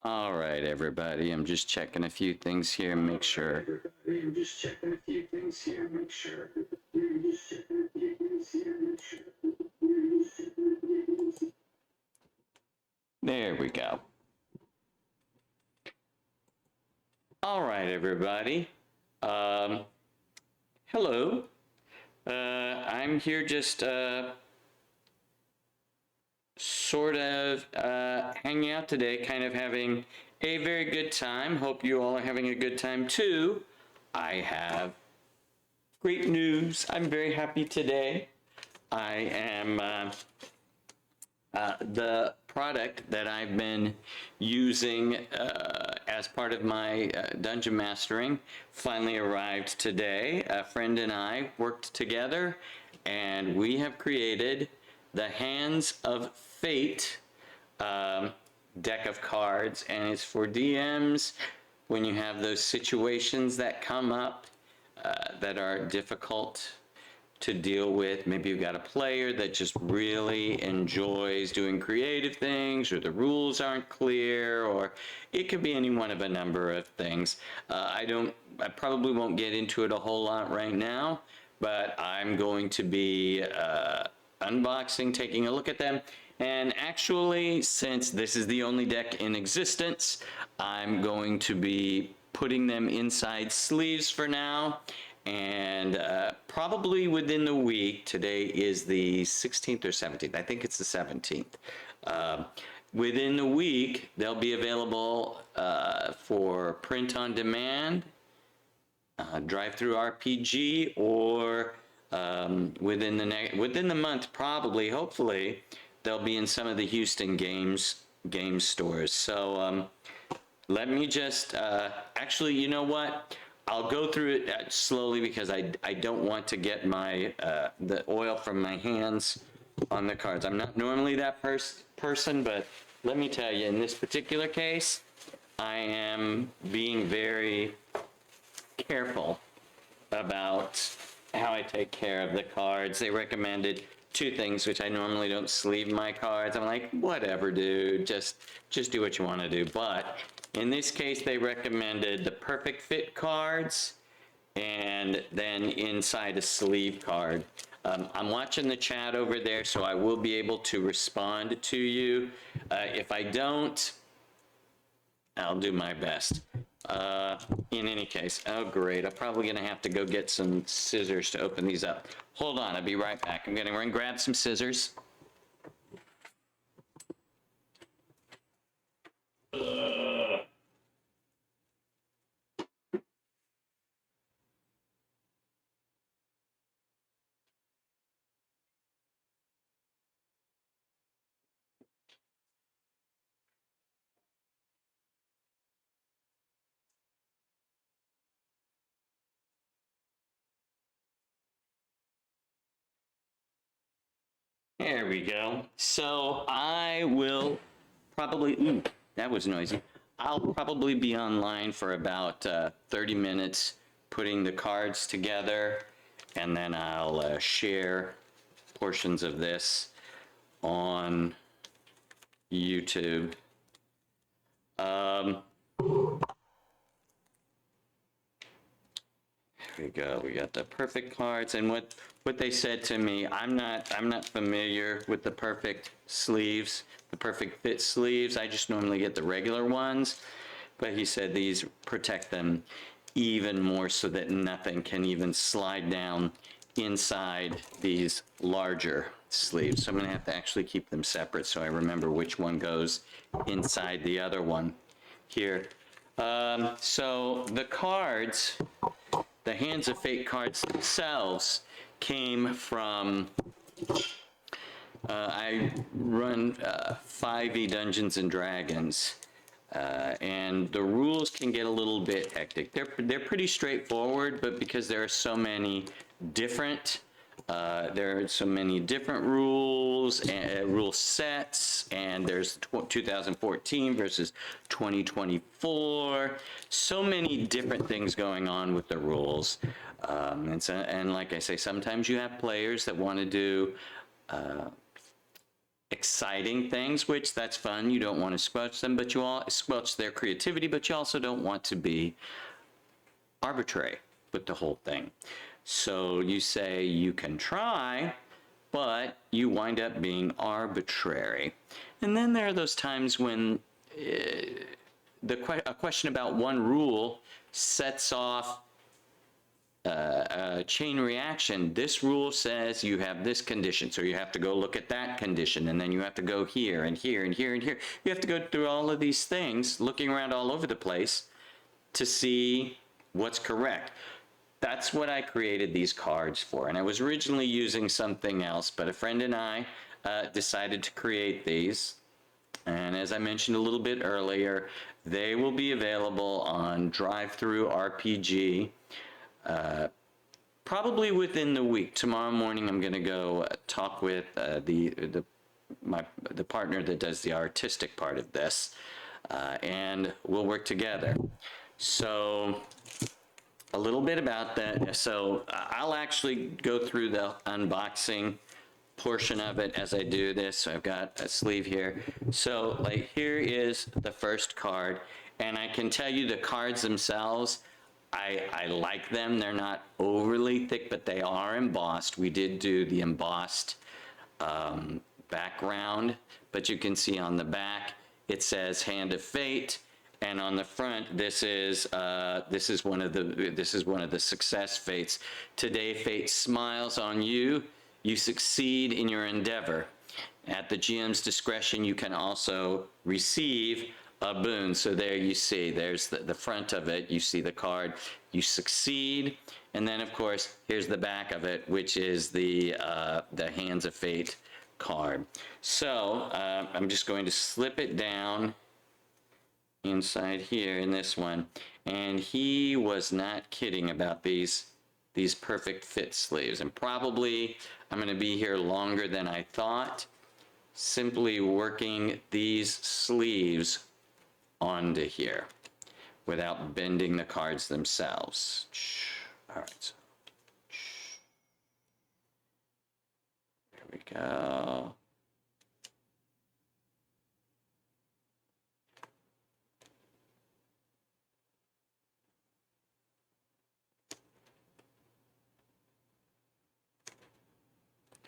All right, everybody. I'm just checking a few things here, make sure. There we go. All right, everybody. Hello. I'm here just sort of hanging out today, kind of having a very good time. Hope you all are having a good time too. I have great news. I'm very happy today. I am the product that I've been using as part of my dungeon mastering finally arrived today. A friend and I worked together and we have created the Hands of Fate deck of cards, and it's for DMs when you have those situations that come up that are difficult to deal with. Maybe you've got a player that just really enjoys doing creative things, or the rules aren't clear, or it could be any one of a number of things. I probably won't get into it a whole lot right now, but I'm going to be unboxing, taking a look at them. And actually, since this is the only deck in existence, I'm going to be putting them inside sleeves for now. And probably within the week, today is the 16th or 17th, I think it's the 17th. Within the week, they'll be available for print on demand, drive-through RPG, or within the month, probably, hopefully, they'll be in some of the Houston game stores. So let me just, actually, you know what? I'll go through it slowly because I don't want to get my the oil from my hands on the cards. I'm not normally that person, but let me tell you, in this particular case, I am being very careful about how I take care of the cards. They recommended two things, which I normally don't sleeve my cards. I'm like, whatever, dude, just do what you want to do. But in this case, they recommended the perfect fit cards and then inside a sleeve card. I'm watching the chat over there, so I will be able to respond to you. If I don't, I'll do my best. In any case, oh great, I'm probably gonna have to go get some scissors to open these up. Hold on, I'll be right back. I'm gonna run and grab some scissors. There we go. So I will probably, ooh, that was noisy. I'll probably be online for about 30 minutes putting the cards together, and then I'll share portions of this on YouTube. There we go. We got the perfect cards, and what they said to me, I'm not familiar with the perfect sleeves, the perfect fit sleeves. I just normally get the regular ones, but he said these protect them even more so that nothing can even slide down inside these larger sleeves. So I'm gonna have to actually keep them separate so I remember which one goes inside the other one here. So the cards, the Hands of Fate cards themselves came from, I run 5e Dungeons and Dragons, and the rules can get a little bit hectic. They're pretty straightforward, but because there are so many different rules and rule sets, and there's 2014 versus 2024. So many different things going on with the rules, and like I say, sometimes you have players that want to do exciting things, which that's fun. You don't want to squelch them, but you all squelch their creativity, but you also don't want to be arbitrary with the whole thing. So you say you can try, but you wind up being arbitrary. And then there are those times when a question about one rule sets off a chain reaction. This rule says you have this condition, so you have to go look at that condition, and then you have to go here and here and here and here. You have to go through all of these things, looking around all over the place to see what's correct. That's what I created these cards for. And I was originally using something else, but a friend and I decided to create these. And as I mentioned a little bit earlier, they will be available on Drive-Thru RPG probably within the week. Tomorrow morning, I'm going to go talk with the partner that does the artistic part of this, and we'll work together. So a little bit about that. So I'll actually go through the unboxing portion of it as I do this. So I've got a sleeve here. So like here is the first card, and I can tell you the cards themselves, I like them. They're not overly thick, but they are embossed. We did do the embossed background, but you can see on the back it says Hand of Fate, and on the front this is one of the success fates. Today fate smiles on you. You succeed in your endeavor. At the GM's discretion, you can also receive a boon. So there you see, there's the front of it. You see the card, you succeed. And then of course, here's the back of it, which is the Hands of Fate card. So I'm just going to slip it down inside here in this one. And he was not kidding about these perfect fit sleeves. And probably I'm going to be here longer than I thought, simply working these sleeves onto here without bending the cards themselves. All right, so there we go.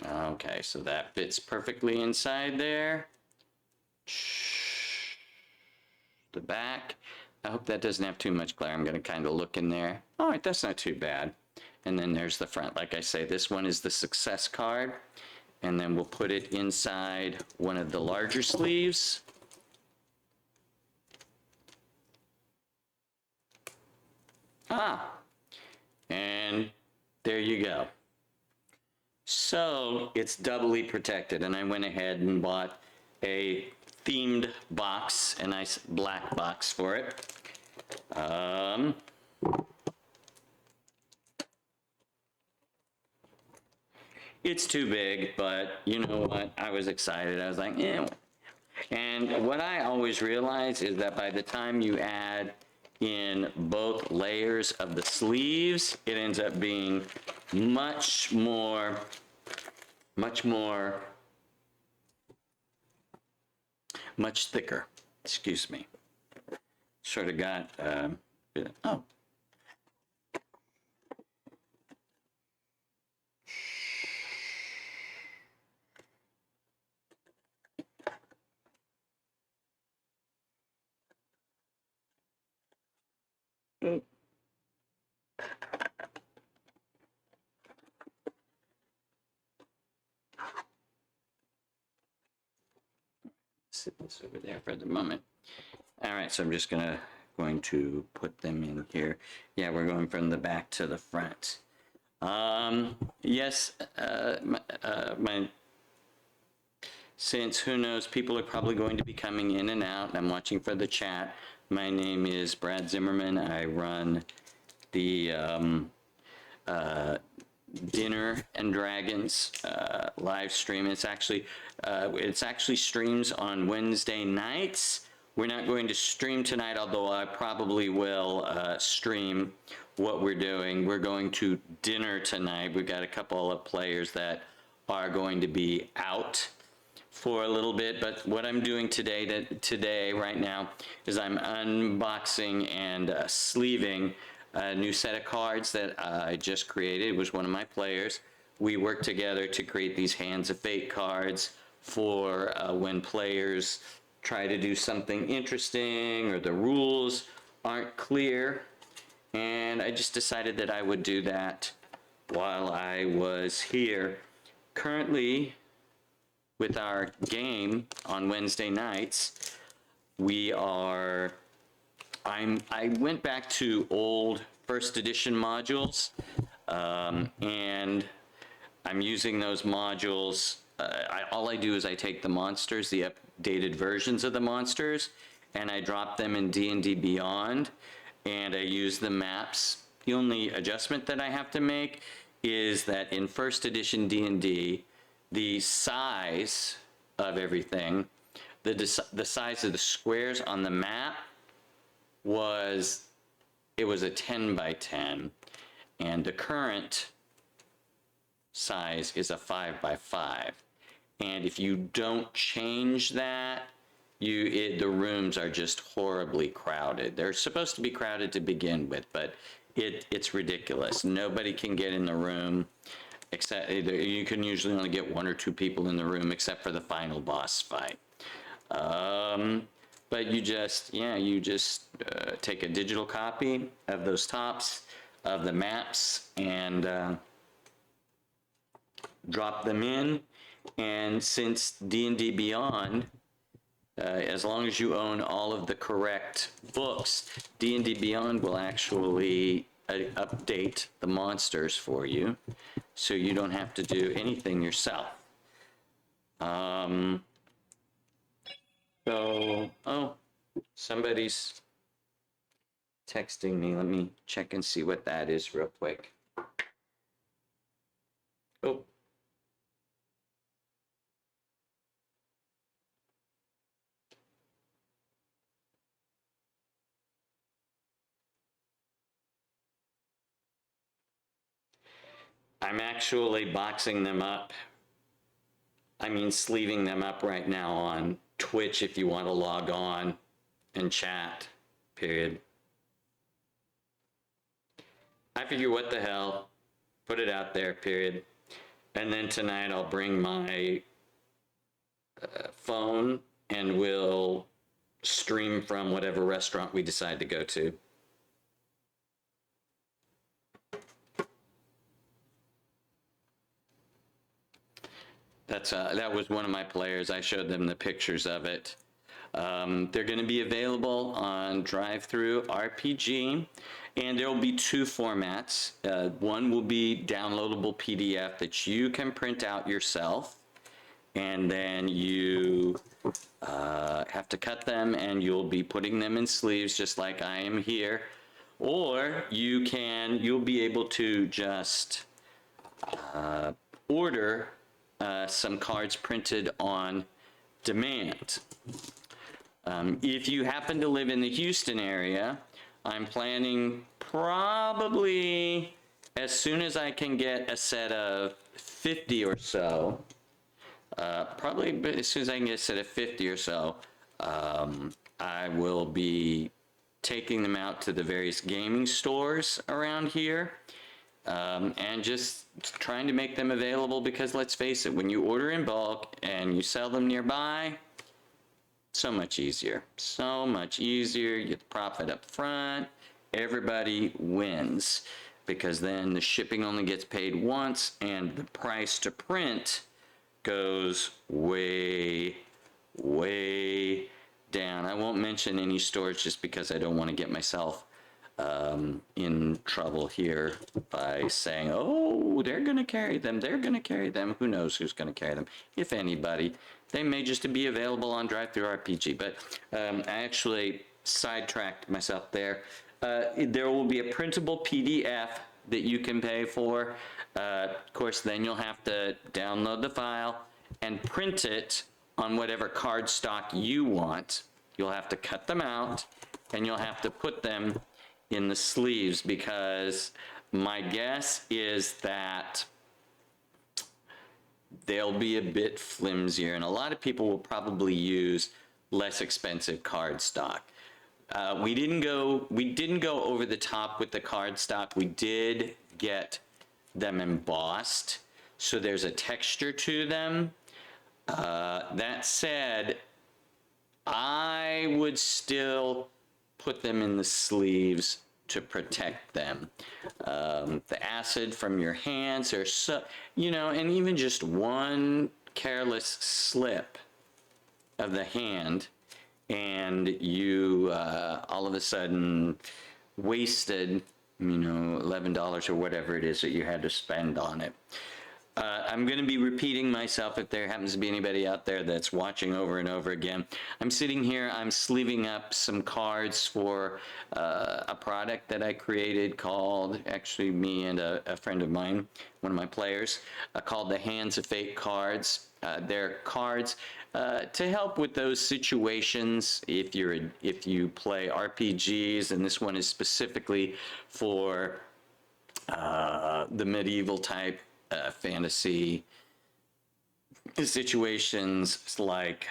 Okay, so that fits perfectly inside there. The back. I hope that doesn't have too much glare. I'm going to kind of look in there. All right, that's not too bad. And then there's the front. Like I say, this one is the success card. And then we'll put it inside one of the larger sleeves. And there you go. So it's doubly protected, and I went ahead and bought a themed box, a nice black box for it. It's too big, but you know what? I was excited. I was like, eh. And what I always realize is that by the time you add in both layers of the sleeves, it ends up being much thicker. Excuse me. Sort of got, oh. Sit this over there for the moment. All right, so I'm just going to put them in here. Yeah, we're going from the back to the front. Yes, since who knows, people are probably going to be coming in and out. I'm watching for the chat. My name is Brad Zimmerman. I run the Dinner and Dragons live stream. It's actually streams on Wednesday nights. We're not going to stream tonight, although I probably will stream what we're doing. We're going to dinner tonight. We've got a couple of players that are going to be out for a little bit, but what I'm doing today right now is I'm unboxing and sleeving a new set of cards that I just created. It was one of my players. We worked together to create these Hands of Fate cards for when players try to do something interesting or the rules aren't clear. And I just decided that I would do that while I was here. Currently, with our game on Wednesday nights, I went back to old first edition modules, and I'm using those modules. All I do is I take the monsters, the updated versions of the monsters, and I drop them in D&D Beyond, and I use the maps. The only adjustment that I have to make is that in first edition D&D, the size of everything, the size of the squares on the map was a 10 by 10, and the current size is a 5 by 5. And if you don't change that, the rooms are just horribly crowded. They're supposed to be crowded to begin with, but it's ridiculous. Nobody can get in the room. Except you can usually only get 1 or 2 people in the room, except for the final boss fight. But you just take a digital copy of those tops of the maps and drop them in. And since D&D Beyond, as long as you own all of the correct books, D&D Beyond will actually update the monsters for you, so you don't have to do anything yourself. Somebody's texting me. Let me check and see what that is real quick. Oh. I'm actually boxing them up. I mean, sleeving them up right now on Twitch if you want to log on and chat, period. I figure, what the hell? Put it out there, period. And then tonight I'll bring my phone and we'll stream from whatever restaurant we decide to go to. That was one of my players. I showed them the pictures of it. They're going to be available on Drive-Thru RPG, and there will be 2 formats. One will be downloadable PDF that you can print out yourself, and then you have to cut them, and you'll be putting them in sleeves just like I am here. Or you'll be able to just order some cards printed on demand. If you happen to live in the Houston area, I'm planning probably as soon as I can get a set of 50 or so, probably as soon as I can get a set of 50 or so, I will be taking them out to the various gaming stores around here. And just trying to make them available, because let's face it, when you order in bulk and you sell them nearby, so much easier. So much easier. You get the profit up front. Everybody wins, because then the shipping only gets paid once and the price to print goes way, way down. I won't mention any stores just because I don't want to get myself in trouble here by saying, oh, they're going to carry them. They're going to carry them. Who knows who's going to carry them? If anybody. They may just be available on Drive-Thru RPG, but I actually sidetracked myself there. There will be a printable PDF that you can pay for. Of course, then you'll have to download the file and print it on whatever card stock you want. You'll have to cut them out, and you'll have to put them in the sleeves, because my guess is that they'll be a bit flimsier, and a lot of people will probably use less expensive cardstock. We didn't go over the top with the cardstock. We did get them embossed, so there's a texture to them. That said, I would still put them in the sleeves to protect them. The acid from your hands, or so, and even just one careless slip of the hand, and you all of a sudden wasted, $11 or whatever it is that you had to spend on it. I'm going to be repeating myself if there happens to be anybody out there that's watching over and over again. I'm sitting here, I'm sleeving up some cards for a product that I created called, actually me and a friend of mine, one of my players, called the Hands of Fate cards. They're cards to help with those situations if you play RPGs, and this one is specifically for the medieval type fantasy situations like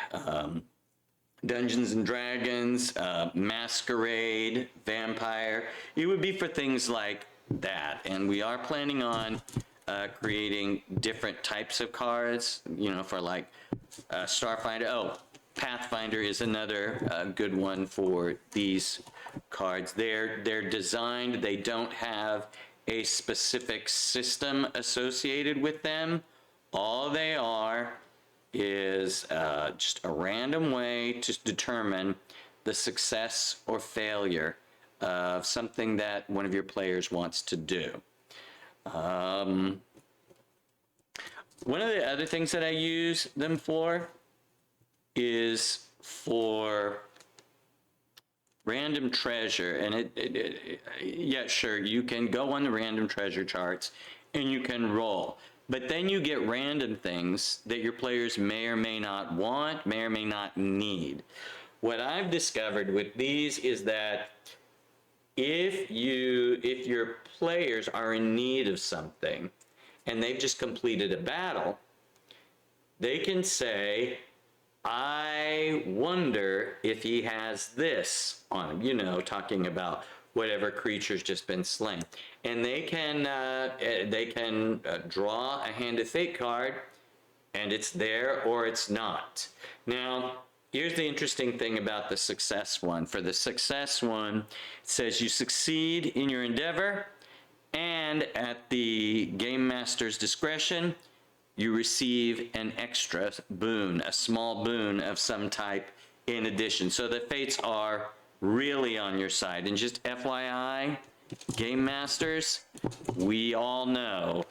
Dungeons and Dragons, Masquerade, Vampire. It would be for things like that. And we are planning on creating different types of cards, for like Starfinder. Oh, Pathfinder is another good one for these cards. They're designed, they don't have a specific system associated with them. All they are is just a random way to determine the success or failure of something that one of your players wants to do. One of the other things that I use them for is for random treasure, and yeah, sure, you can go on the random treasure charts and you can roll, but then you get random things that your players may or may not want, may or may not need. What I've discovered with these is that if your players are in need of something and they've just completed a battle, they can say, I wonder if he has this on him, talking about whatever creature's just been slain. And they can draw a Hand of Fate card, and it's there or it's not. Now, here's the interesting thing about the success one. For the success one, it says you succeed in your endeavor, and at the game master's discretion, you receive an extra boon, a small boon of some type in addition. So the fates are really on your side. And just FYI, game masters, we all know,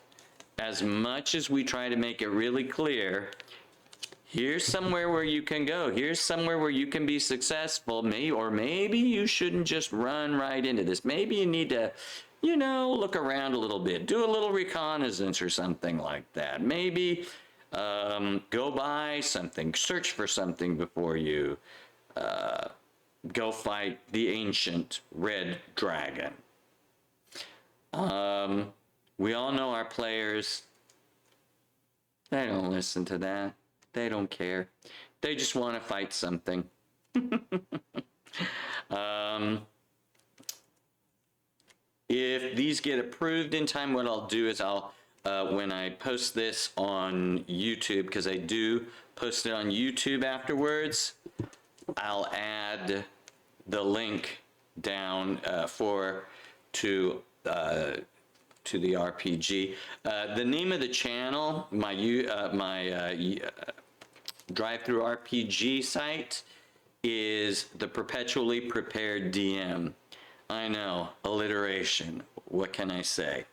as much as we try to make it really clear, here's somewhere where you can go. Here's somewhere where you can be successful. Maybe you shouldn't just run right into this. Maybe you need to look around a little bit, do a little reconnaissance or something like that. Maybe go buy something, search for something before you go fight the ancient red dragon. We all know our players, they don't listen to that. They don't care. They just want to fight something. If these get approved in time, what I'll do is when I post this on YouTube, because I do post it on YouTube afterwards, I'll add the link down to the RPG. The name of the channel, my drive-through RPG site, is the Perpetually Prepared DM. I know, alliteration. What can I say?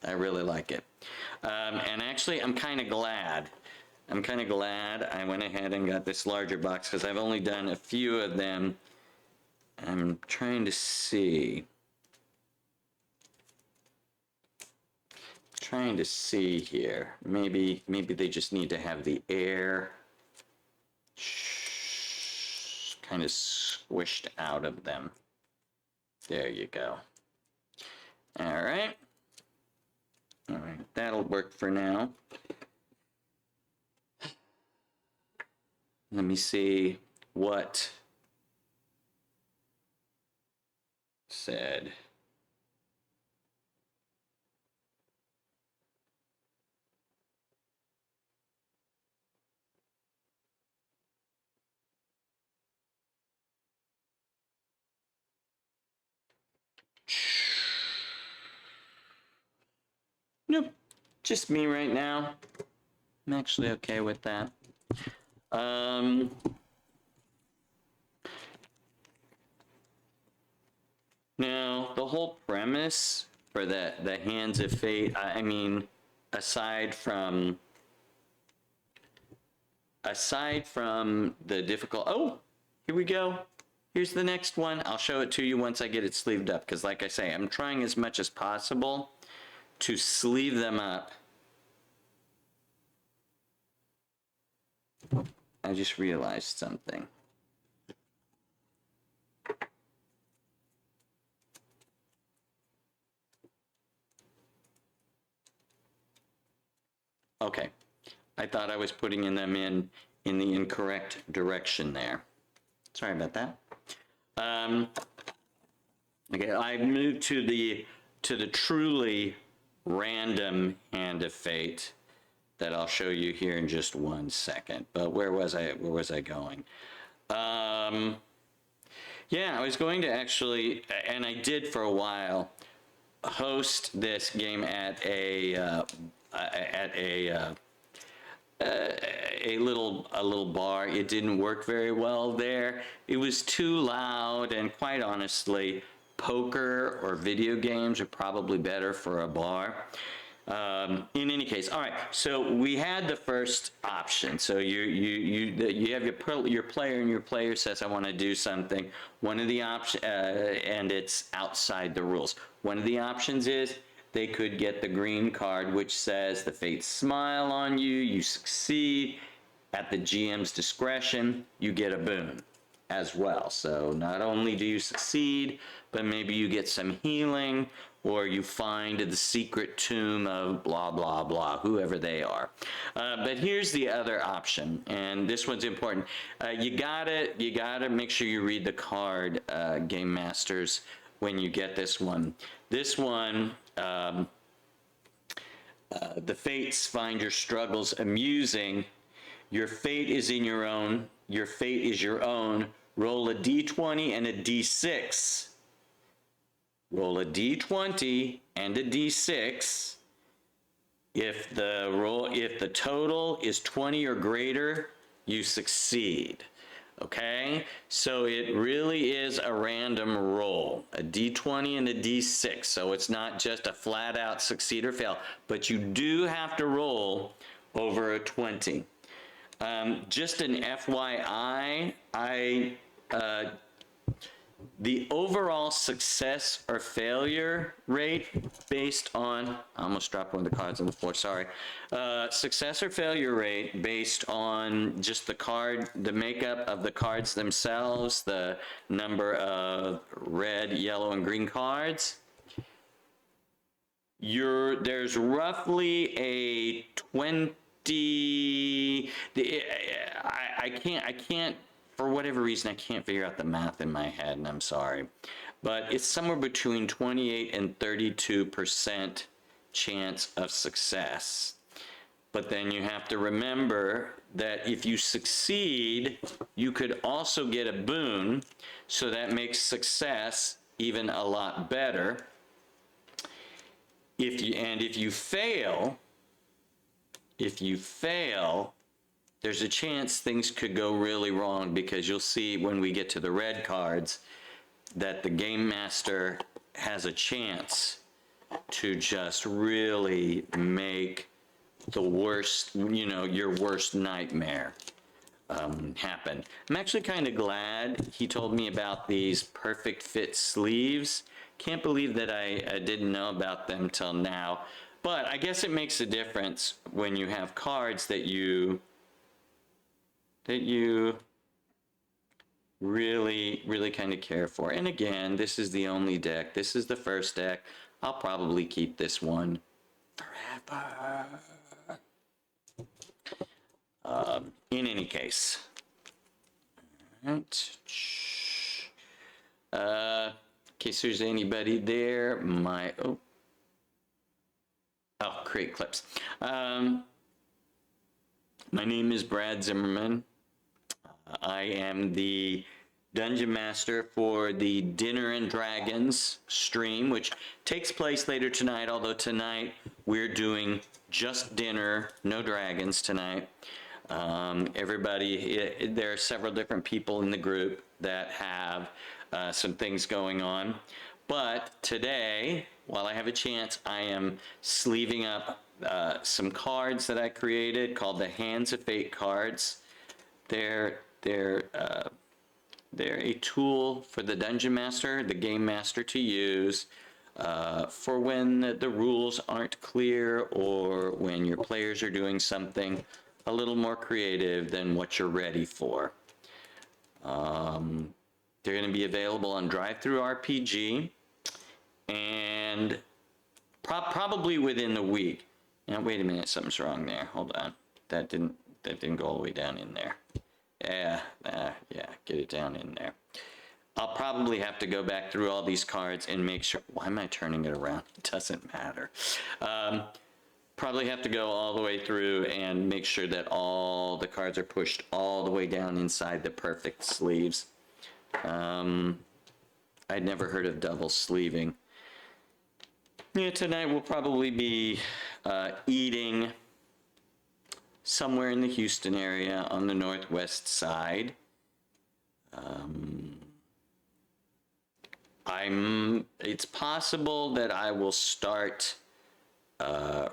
I really like it. And actually, I'm kind of glad I went ahead and got this larger box, because I've only done a few of them. I'm trying to see. Here. Maybe they just need to have the air kind of squished out of them. There you go. All right, that'll work for now. Let me see what said. Nope, just me right now. I'm actually okay with that. Now, the whole premise for the Hands of Fate, I mean, aside from the difficult, oh, here we go. Here's the next one. I'll show it to you once I get it sleeved up, because like I say, I'm trying as much as possible to sleeve them up. I just realized something. Okay, I thought I was putting them in the incorrect direction there. Sorry about that. Okay, I moved to the truly random Hand of Fate that I'll show you here in just 1 second. But where was I going? Yeah, I was going to actually, and I did for a while, host this game at a little bar. It didn't work very well there. It was too loud, and quite honestly, poker or video games are probably better for a bar. In any case, all right. So we had the first option. So you have your player, and your player says, "I want to do something." One of the options, and it's outside the rules. One of the options is they could get the green card, which says the Fates smile on you. You succeed. At the GM's discretion, you get a boon as well. So not only do you succeed, but maybe you get some healing, or you find the secret tomb of blah, blah, blah, whoever they are. But here's the other option, and this one's important. You gotta make sure you read the card, Game Masters, when you get this one. This one, the Fates find your struggles amusing. Your fate is your own. Roll a d20 and a d6. Roll a d20 and a d6. If the total is 20 or greater, you succeed. Okay? So it really is a random roll, a d20 and a d6. So it's not just a flat out succeed or fail, but you do have to roll over a 20. Just an FYI, the overall success or failure rate based on, I almost dropped one of the cards on the floor, sorry. Success or failure rate based on just the makeup of the cards themselves, the number of red, yellow, and green cards. There's roughly a 20, I can't, for whatever reason, I can't figure out the math in my head, and I'm sorry. But it's somewhere between 28 and 32% chance of success. But then you have to remember that if you succeed, you could also get a boon, so that makes success even a lot better. If you fail, there's a chance things could go really wrong, because you'll see when we get to the red cards that the Game Master has a chance to just really make the worst, your worst nightmare happen. I'm actually kind of glad he told me about these perfect fit sleeves. Can't believe that I didn't know about them till now. But I guess it makes a difference when you have cards that you really kind of care for. And again, this is the only deck. This is the first deck. I'll probably keep this one forever. In any case, Right. In case there's anybody there, create clips. My name is Brad Zimmerman. I am the Dungeon Master for the Dinner and Dragons stream, which takes place later tonight, although tonight we're doing just dinner, no dragons tonight. There are several different people in the group that have some things going on. But today, while I have a chance, I am sleeving up some cards that I created called the Hands of Fate cards. They're a tool for the Dungeon Master, the Game Master, to use for when the rules aren't clear or when your players are doing something a little more creative than what you're ready for. They're going to be available on DriveThruRPG and probably within the week. Now, wait a minute, something's wrong there. Hold on. That didn't go all the way down in there. Yeah, get it down in there. I'll probably have to go back through all these cards and make sure. Why am I turning it around? It doesn't matter. Probably have to go all the way through and make sure that all the cards are pushed all the way down inside the perfect sleeves. I'd never heard of double sleeving. Yeah, tonight we'll probably be eating somewhere in the Houston area on the northwest side. It's possible that I will start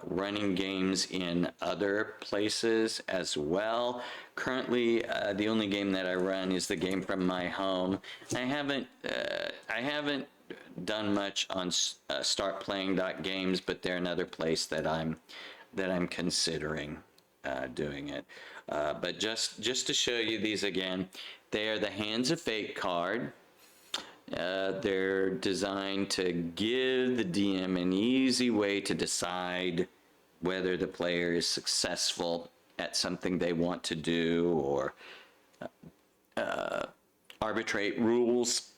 running games in other places as well. Currently, the only game that I run is the game from my home. I haven't done much on startplaying.games, but they're another place that I'm considering doing it. But just to show you these again, they are the Hands of Fate card. They're designed to give the DM an easy way to decide whether the player is successful at something they want to do, or arbitrate rules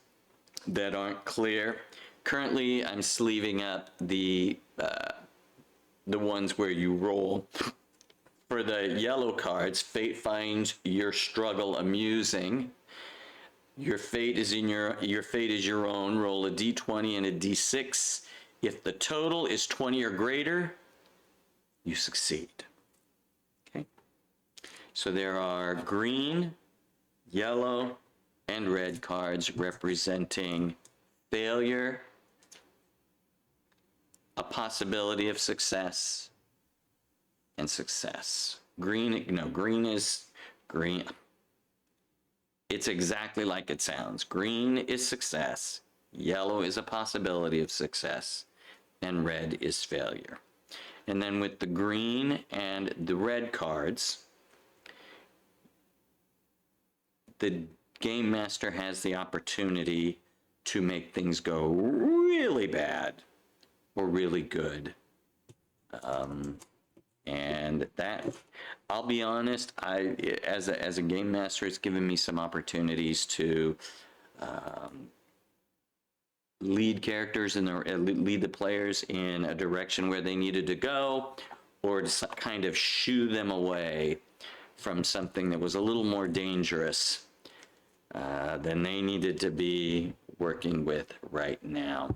that aren't clear. Currently, I'm sleeving up the ones where you roll. For the yellow cards, Fate finds your struggle amusing. Your fate is your own. Roll a d20 and a d6. If the total is 20 or greater, you succeed. Okay. So there are green, yellow, and red cards representing failure, a possibility of success, and success. Green is green. It's exactly like it sounds. Green is success, yellow is a possibility of success, and red is failure. And then with the green and the red cards, the Game Master has the opportunity to make things go really bad or really good. And that, I'll be honest, as a game master, it's given me some opportunities to lead characters lead the players in a direction where they needed to go, or to kind of shoo them away from something that was a little more dangerous than they needed to be working with right now.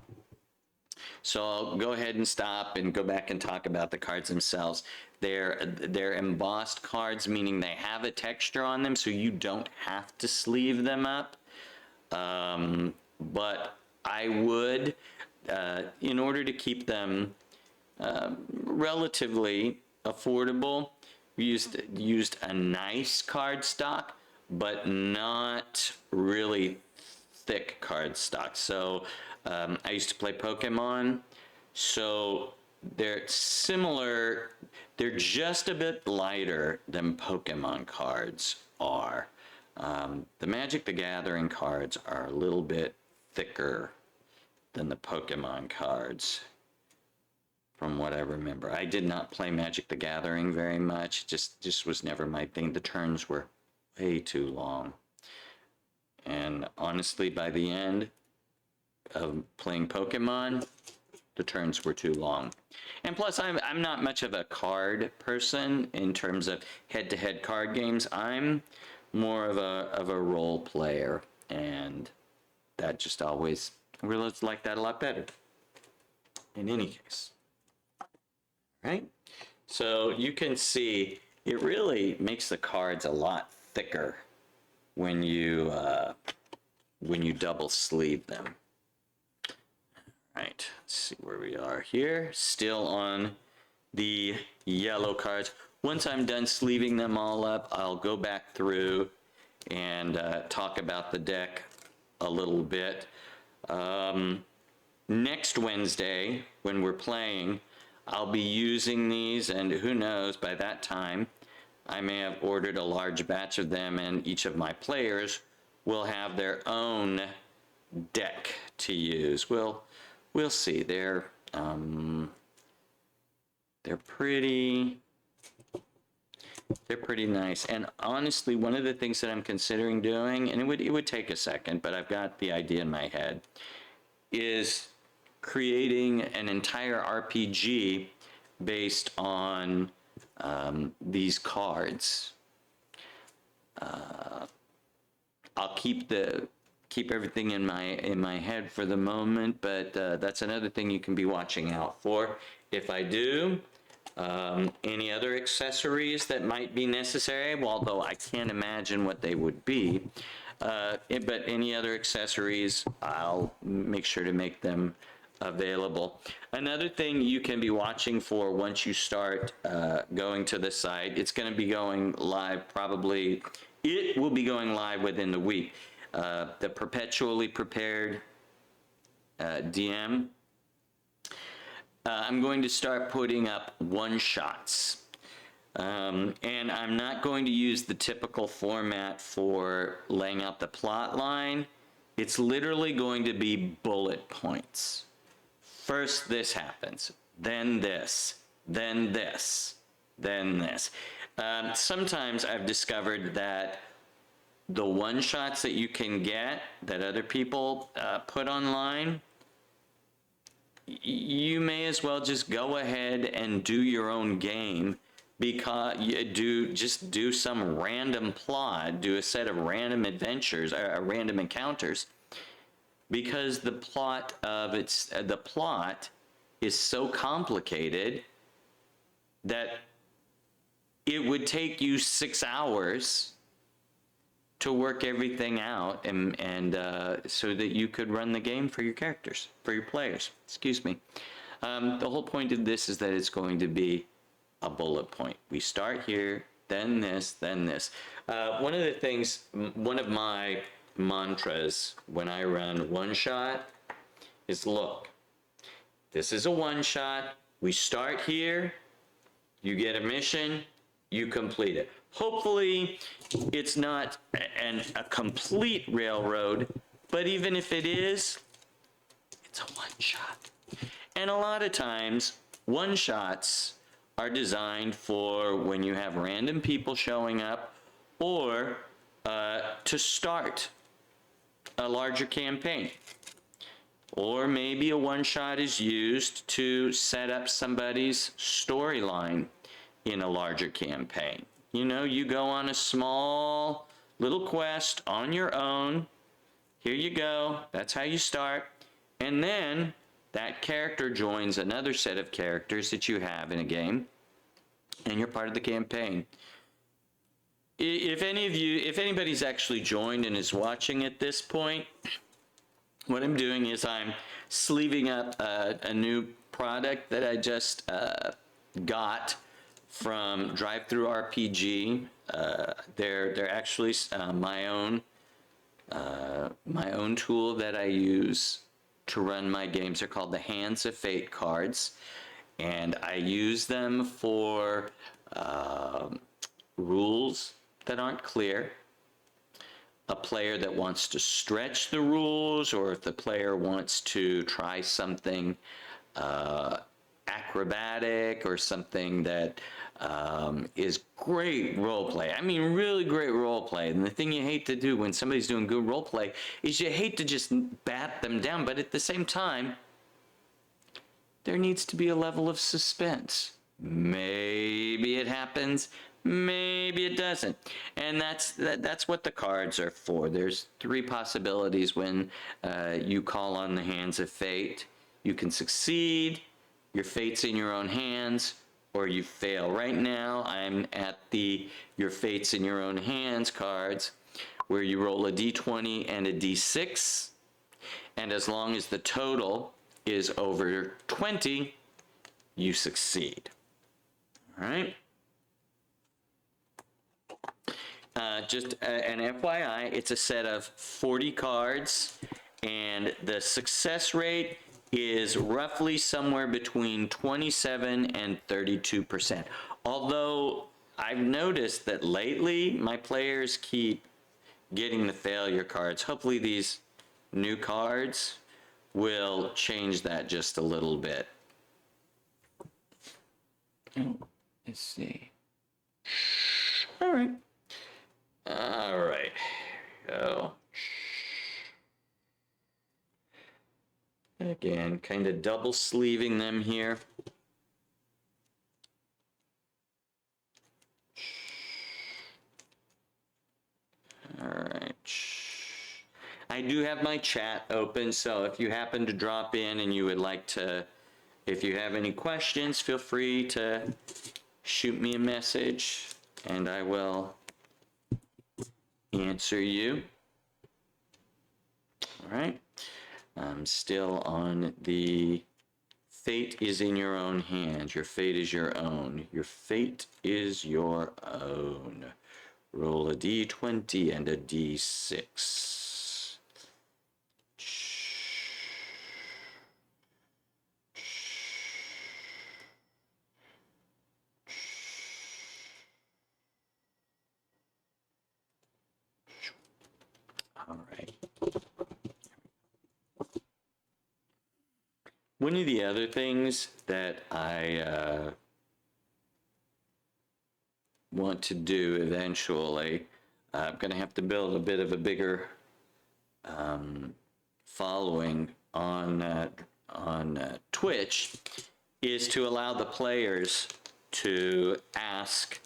So I'll go ahead and stop and go back and talk about the cards themselves. They're embossed cards, meaning they have a texture on them, so you don't have to sleeve them up. But I would, in order to keep them relatively affordable, used a nice cardstock, but not really thick cardstock. So I used to play Pokemon, so they're similar. They're just a bit lighter than Pokemon cards are. The Magic the Gathering cards are a little bit thicker than the Pokemon cards, from what I remember. I did not play Magic the Gathering very much. Just was never my thing. The turns were way too long. And honestly, by the end of playing Pokemon, the turns were too long. And plus, I'm not much of a card person in terms of head-to-head card games. I'm more of a role player, and that just always really like that a lot better. In any case, right? So you can see it really makes the cards a lot thicker when you double sleeve them. Right, let's see where we are here. Still on the yellow cards. Once I'm done sleeving them all up, I'll go back through and talk about the deck a little bit. Next Wednesday, when we're playing, I'll be using these, and who knows, by that time, I may have ordered a large batch of them, and each of my players will have their own deck to use. We'll see. They're pretty nice. And honestly, one of the things that I'm considering doing, and it would take a second, but I've got the idea in my head, is creating an entire RPG based on these cards. I'll keep everything in my head for the moment, but that's another thing you can be watching out for. If I do, any other accessories that might be necessary, although I can't imagine what they would be, but any other accessories, I'll make sure to make them available. Another thing you can be watching for once you start going to the site, it's going to be going live probably, it will be going live within the week. The Perpetually Prepared DM, I'm going to start putting up one-shots. And I'm not going to use the typical format for laying out the plot line. It's literally going to be bullet points. First this happens, then this, then this, then this. Sometimes I've discovered that the one-shots that you can get that other people put online, you may as well just go ahead and do your own game, because you just do some random plot, do a set of random adventures, random encounters, because the plot is so complicated that it would take you 6 hours to work everything out, and so that you could run the game for your characters, for your players. Excuse me. The whole point of this is that it's going to be a bullet point. We start here, then this, then this. One of the things, one of my mantras when I run one shot is, look, this is a one shot. We start here, you get a mission, you complete it. Hopefully it's not a complete railroad, but even if it is, it's a one shot. And a lot of times, one shots are designed for when you have random people showing up, or to start a larger campaign. Or maybe a one-shot is used to set up somebody's storyline in a larger campaign. You know, you go on a small little quest on your own. Here you go. That's how you start. And then that character joins another set of characters that you have in a game, and you're part of the campaign. If anybody's actually joined and is watching at this point, what I'm doing is I'm sleeving up a new product that I just got from DriveThruRPG. They're actually my own tool that I use to run my games. They're called the Hands of Fate cards, and I use them for rules that aren't clear, a player that wants to stretch the rules, or if the player wants to try something acrobatic or something that is great role play. I mean, really great role play. And the thing you hate to do when somebody's doing good role play is you hate to just bat them down, but at the same time, there needs to be a level of suspense. Maybe it happens, maybe it doesn't. And that's what the cards are for. There's three possibilities when you call on the hands of fate. You can succeed, your fate's in your own hands, or you fail. Right now, I'm at the your fate's in your own hands cards, where you roll a d20 and a d6, and as long as the total is over 20, you succeed. All right? Just an FYI, it's a set of 40 cards, and the success rate is roughly somewhere between 27 and 32%. Although I've noticed that lately my players keep getting the failure cards. Hopefully these new cards will change that just a little bit. Oh, let's see. All right. All right. Go. Again, kind of double sleeving them here. All right. I do have my chat open, so if you happen to drop in and you would like to, if you have any questions, feel free to shoot me a message and I will answer you. All right. I'm still on the fate is in your own hands. Your fate is your own. Your fate is your own. Roll a d20 and a d6. All right. One of the other things that I want to do eventually, I'm going to have to build a bit of a bigger following on Twitch, is to allow the players to ask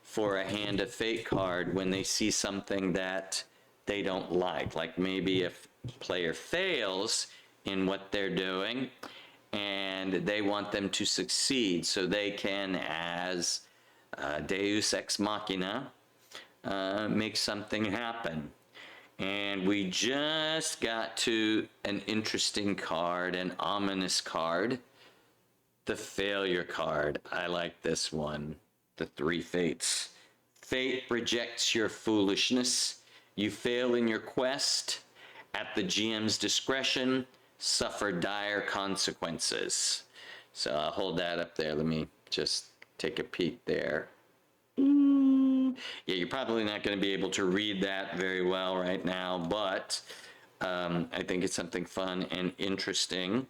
for a Hand of Fate card when they see something that they don't like maybe if a player fails in what they're doing and they want them to succeed, so they can, as Deus Ex Machina, make something happen. And we just got to an interesting card, an ominous card, the Failure card. I like this one, the Three Fates. Fate rejects your foolishness. You fail in your quest. At the GM's discretion, suffer dire consequences. So I'll hold that up there. Let me just take a peek there. Yeah, you're probably not going to be able to read that very well right now, but I think it's something fun and interesting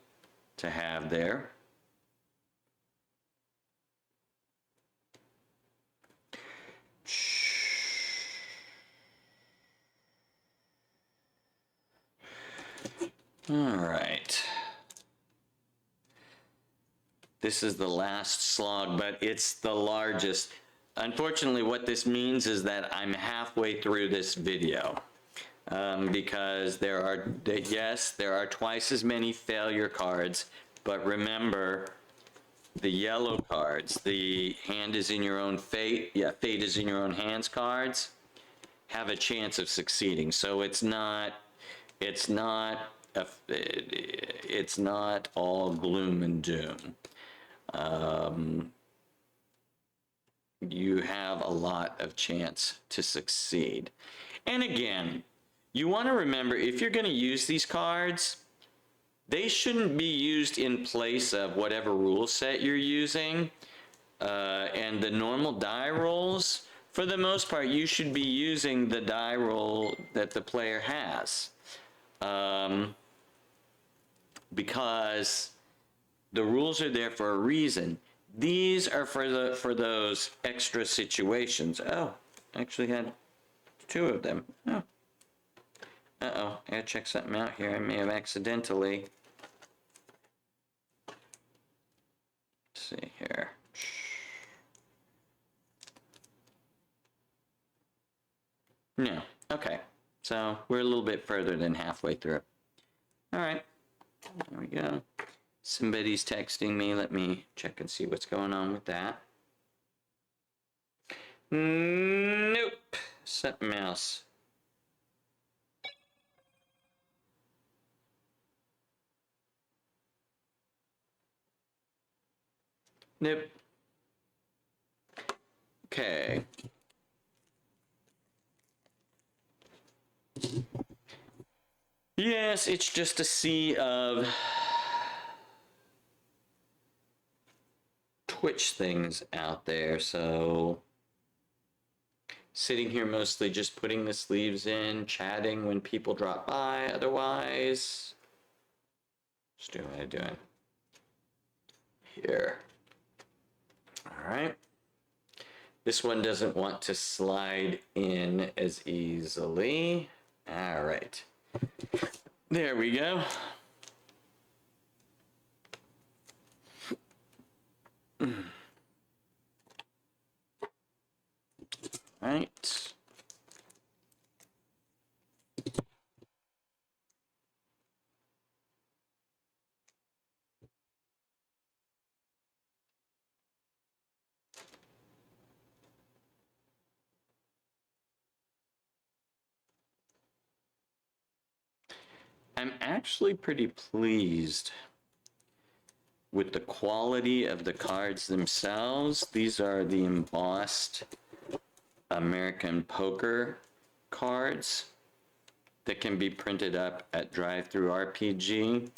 to have there. All right. This is the last slog, but it's the largest. Unfortunately, what this means is that I'm halfway through this video because there are twice as many failure cards, but remember the yellow cards, the hand is in your own fate, fate is in your own hands cards, have a chance of succeeding. So it's not all gloom and doom. You have a lot of chance to succeed. And again, you want to remember, if you're going to use these cards, they shouldn't be used in place of whatever rule set you're using. And the normal die rolls, for the most part, you should be using the die roll that the player has. Because The rules are there for a reason. These are for those extra situations. Oh, I actually had two of them. Oh. Uh-oh, I gotta check something out here. I may have accidentally. Let's see here. No, okay. So we're a little bit further than halfway through. All right, there we go. Somebody's texting me. Let me check and see what's going on with that. Nope, something else. Nope. Okay. Yes, it's just a sea of Twitch things out there, so sitting here mostly just putting the sleeves in, chatting when people drop by, otherwise just doing what I'm doing here. All right. This one doesn't want to slide in as easily. All right. There we go. Right. I'm actually pretty pleased with the quality of the cards themselves. These are the embossed American Poker cards that can be printed up at DriveThru RPG.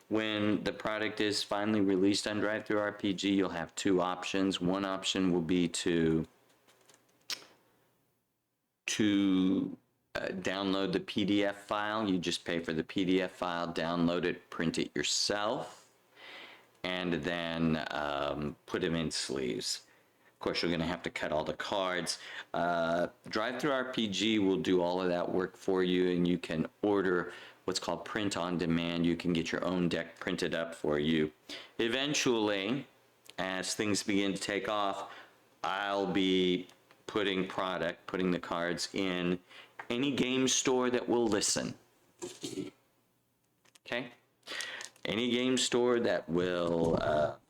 When the product is finally released on DriveThru RPG, you'll have two options. One option will be to download the PDF file. You just pay for the PDF file, download it, print it yourself, and then put them in sleeves. Of course, you're going to have to cut all the cards. DriveThru RPG will do all of that work for you, and you can order what's called print on demand. You can get your own deck printed up for you. Eventually, as things begin to take off, I'll be putting the cards in any game store that will listen. Okay? Any game store that will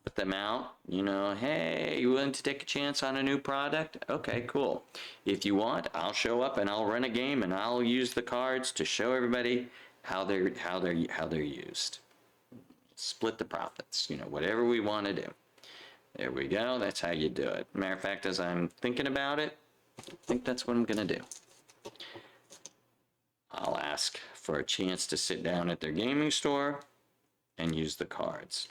put them out, you know, hey, you willing to take a chance on a new product? Okay, cool. If you want, I'll show up and I'll run a game and I'll use the cards to show everybody how they're used. Split the profits, you know, whatever we want to do. There we go. That's how you do it. Matter of fact, as I'm thinking about it, I think that's what I'm gonna do. I'll ask for a chance to sit down at their gaming store and use the cards.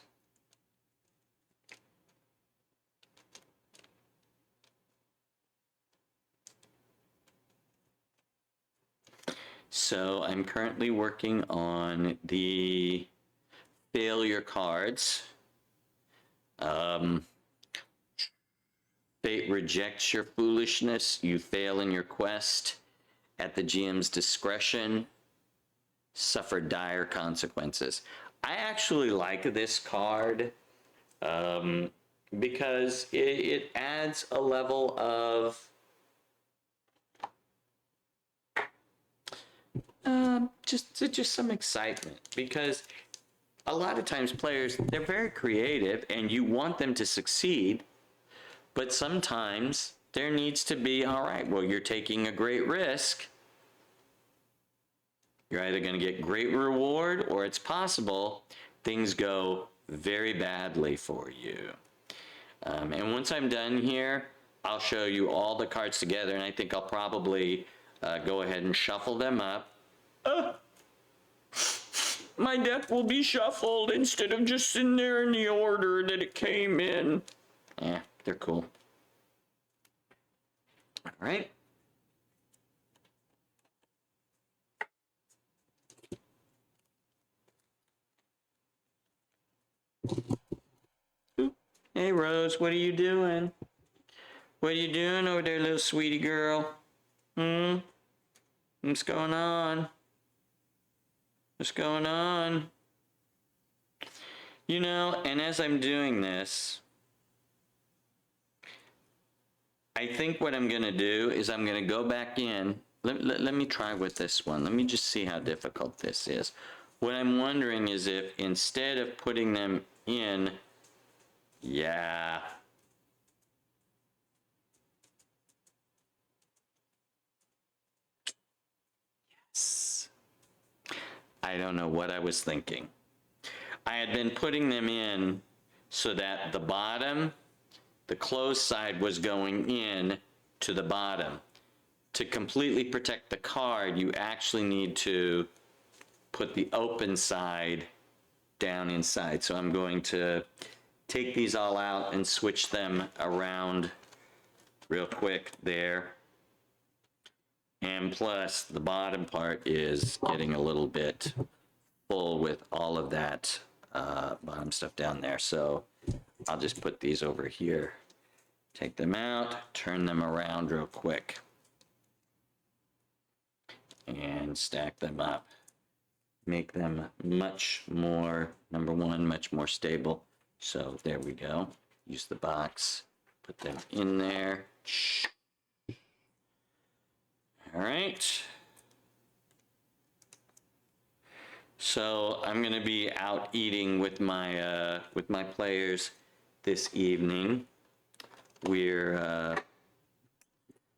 So I'm currently working on the failure cards. Fate rejects your foolishness. You fail in your quest. At the GM's discretion, suffer dire consequences. I actually like this card because it adds a level of just some excitement, because a lot of times players, they're very creative and you want them to succeed, but sometimes there needs to be, all right, well, you're taking a great risk. You're either going to get great reward, or it's possible things go very badly for you. And once I'm done here, I'll show you all the cards together, and I think I'll probably go ahead and shuffle them up. My deck will be shuffled instead of just sitting there in the order that it came in. Yeah, they're cool. All right. Hey, Rose, what are you doing? What are you doing over there, little sweetie girl? Hmm? What's going on? What's going on? You know, and as I'm doing this, I think what I'm going to do is I'm going to go back in. Let me try with this one. Let me just see how difficult this is. What I'm wondering is if instead of putting them in, yeah. I don't know what I was thinking. I had been putting them in so that the bottom, the closed side was going in to the bottom. To completely protect the card, you actually need to put the open side down inside. So I'm going to take these all out and switch them around real quick there. And plus, the bottom part is getting a little bit full with all of that bottom stuff down there. So I'll just put these over here. Take them out, turn them around real quick, and stack them up. Make them much more, number one, much more stable. So there we go. Use the box, put them in there. All right. So I'm gonna be out eating with my players this evening. We're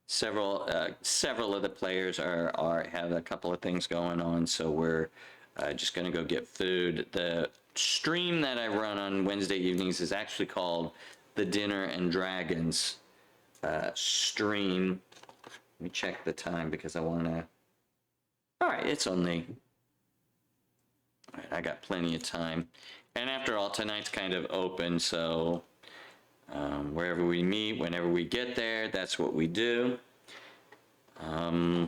several of the players are have a couple of things going on, so we're just gonna go get food. The stream that I run on Wednesday evenings is actually called the Dinner and Dragons stream. Let me check the time because I wanna. All right, it's only. All right, I got plenty of time, and after all, tonight's kind of open, so. Wherever we meet, whenever we get there, that's what we do. There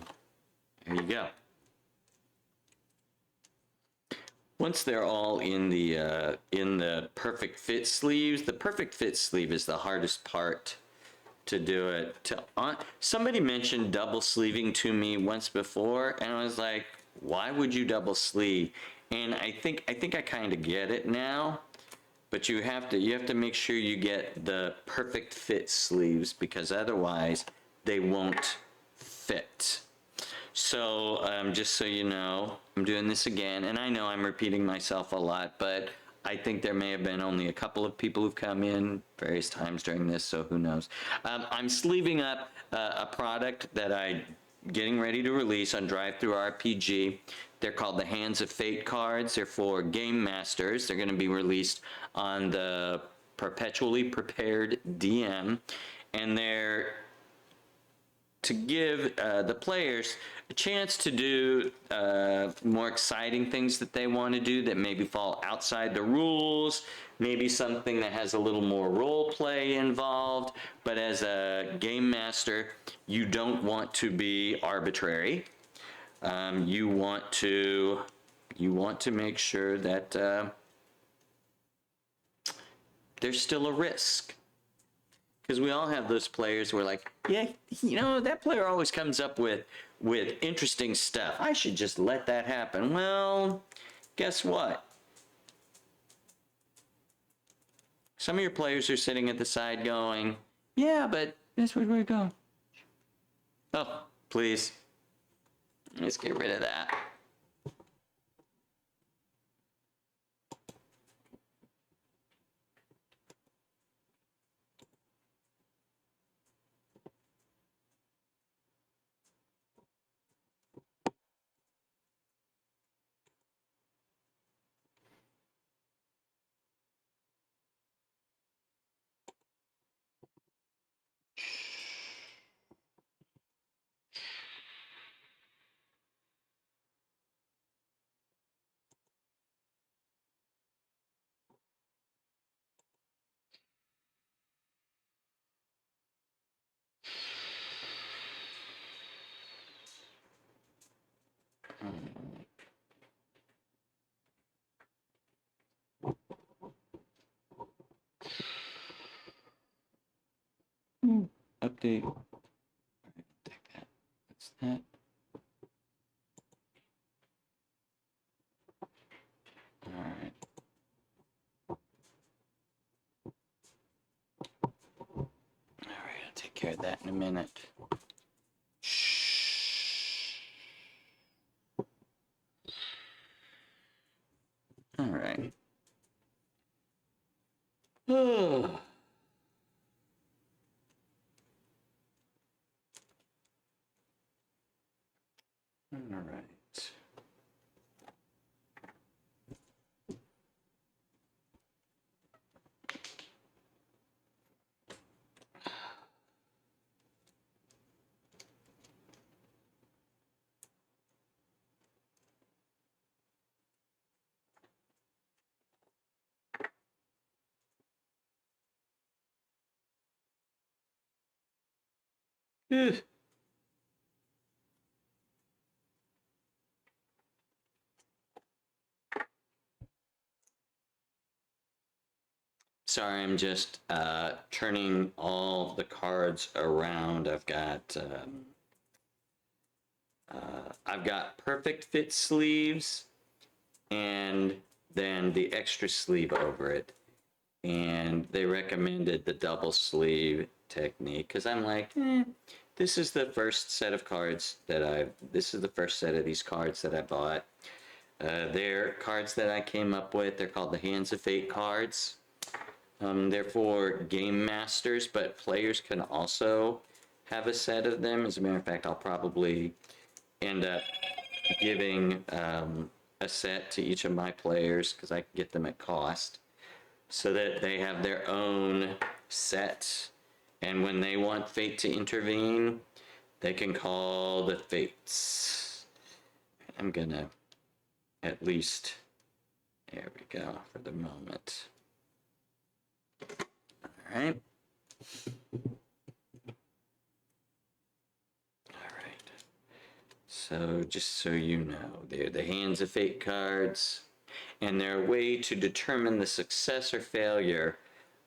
you go. Once they're all in the perfect fit sleeves, the perfect fit sleeve is the hardest part to do it. Somebody mentioned double sleeving to me once before, and I was like, why would you double sleeve? And I think I kind of get it now. But you have to make sure you get the perfect fit sleeves because otherwise they won't fit. So just so you know, I'm doing this again, and I know I'm repeating myself a lot, but I think there may have been only a couple of people who've come in various times during this, so who knows. I'm sleeving up a product that I'm getting ready to release on DriveThruRPG. They're called the Hands of Fate cards. They're for game masters. They're going to be released on the Perpetually Prepared DM, and they're to give the players a chance to do more exciting things that they want to do that maybe fall outside the rules, maybe something that has a little more role play involved. But as a game master, you don't want to be arbitrary. You want to make sure that there's still a risk. Because we all have those players who are like, yeah, you know, that player always comes up with interesting stuff. I should just let that happen. Well, guess what? Some of your players are sitting at the side going, yeah, but that's where we go. Oh, please. Let's get rid of that. the... Take that. What's that? All right. All right, I'll take care of that in a minute. Shh. All right. Oh. All right. Ugh. Sorry, I'm just turning all the cards around. I've got perfect fit sleeves and then the extra sleeve over it. And they recommended the double sleeve technique because I'm like, this is the first set of cards this is the first set of these cards that I bought. They're cards that I came up with. They're called the Hands of Fate cards. They're for game masters, but players can also have a set of them. As a matter of fact, I'll probably end up giving a set to each of my players because I can get them at cost so that they have their own set. And when they want fate to intervene, they can call the fates. I'm gonna at least, there we go for the moment. All right. All right. So just so you know, they're the Hands of Fate cards, and they're a way to determine the success or failure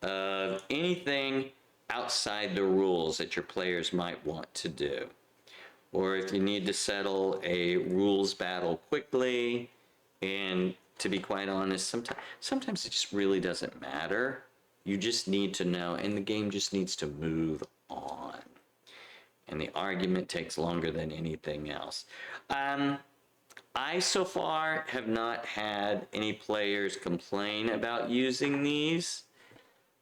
of anything outside the rules that your players might want to do. Or if you need to settle a rules battle quickly, and to be quite honest, sometimes it just really doesn't matter. You just need to know, and the game just needs to move on. And the argument takes longer than anything else. I so far have not had any players complain about using these,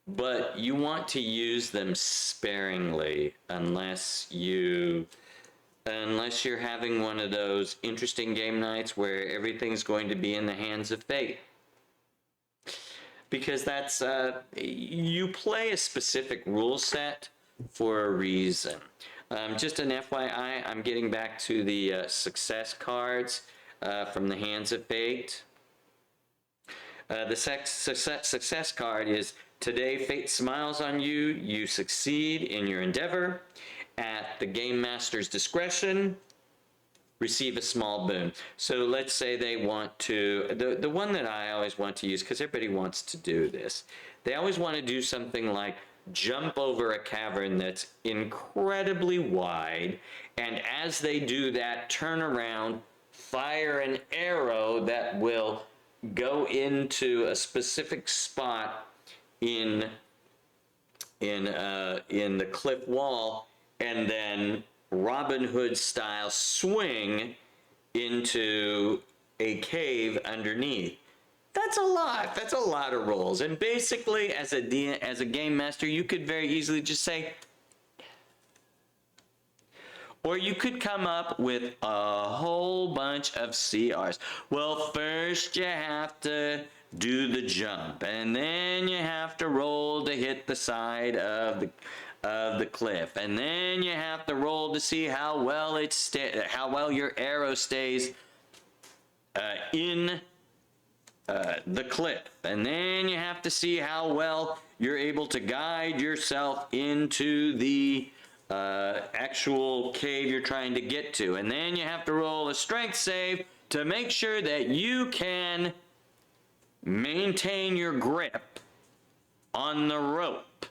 but you want to use them sparingly unless you're having one of those interesting game nights where everything's going to be in the hands of fate. Because that's, you play a specific rule set for a reason. Just an FYI, I'm getting back to the success cards from the Hands of Fate. The success card is, today fate smiles on you, you succeed in your endeavor. At the game master's discretion, receive a small boon. So let's say they want to, the one that I always want to use, because everybody wants to do this, they always want to do something like jump over a cavern that's incredibly wide, and as they do that, turn around, fire an arrow that will go into a specific spot in the cliff wall, and then Robin Hood style swing into a cave underneath. That's a lot. That's a lot of rolls. And basically, as a game master, you could very easily just say, or you could come up with a whole bunch of CRs. Well, first you have to do the jump, and then you have to roll to hit the side of the cliff, and then you have to roll to see how well your arrow stays in the cliff, and then you have to see how well you're able to guide yourself into the actual cave you're trying to get to, and then you have to roll a strength save to make sure that you can maintain your grip on the rope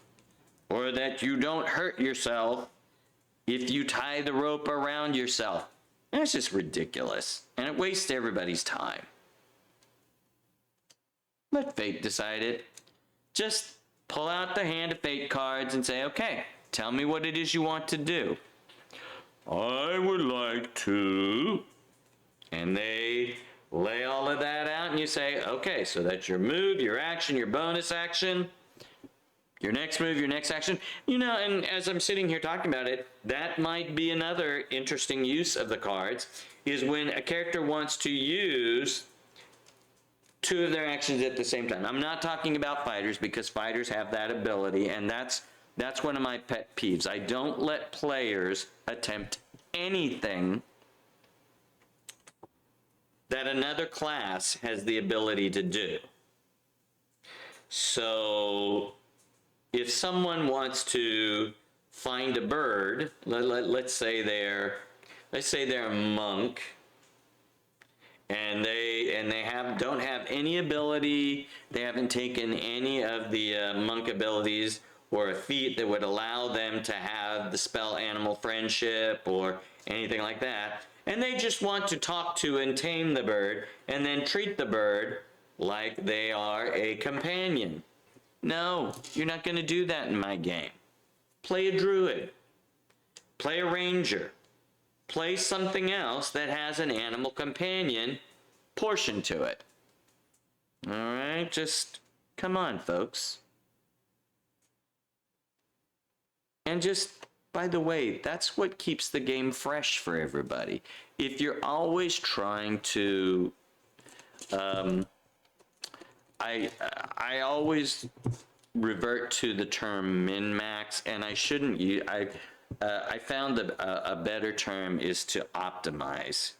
or that you don't hurt yourself if you tie the rope around yourself. And it's just ridiculous, and it wastes everybody's time. Let fate decide it. Just pull out the Hand of Fate cards and say, okay, tell me what it is you want to do. I would like to, and they lay all of that out, and you say, okay, so that's your move, your action, your bonus action, your next move, your next action. You know, and as I'm sitting here talking about it, that might be another interesting use of the cards, is when a character wants to use two of their actions at the same time. I'm not talking about fighters, because fighters have that ability, and that's one of my pet peeves. I don't let players attempt anything that another class has the ability to do. So if someone wants to find a bird, let's say they're a monk, and they don't have any ability, they haven't taken any of the monk abilities or a feat that would allow them to have the spell Animal Friendship or anything like that, and they just want to talk to and tame the bird and then treat the bird like they are a companion. No, you're not going to do that in my game. Play a druid. Play a ranger. Play something else that has an animal companion portion to it. All right, just come on, folks. And just, by the way, that's what keeps the game fresh for everybody. If you're always trying to, I always revert to the term min-max, and I shouldn't use, I found that a better term is to optimize.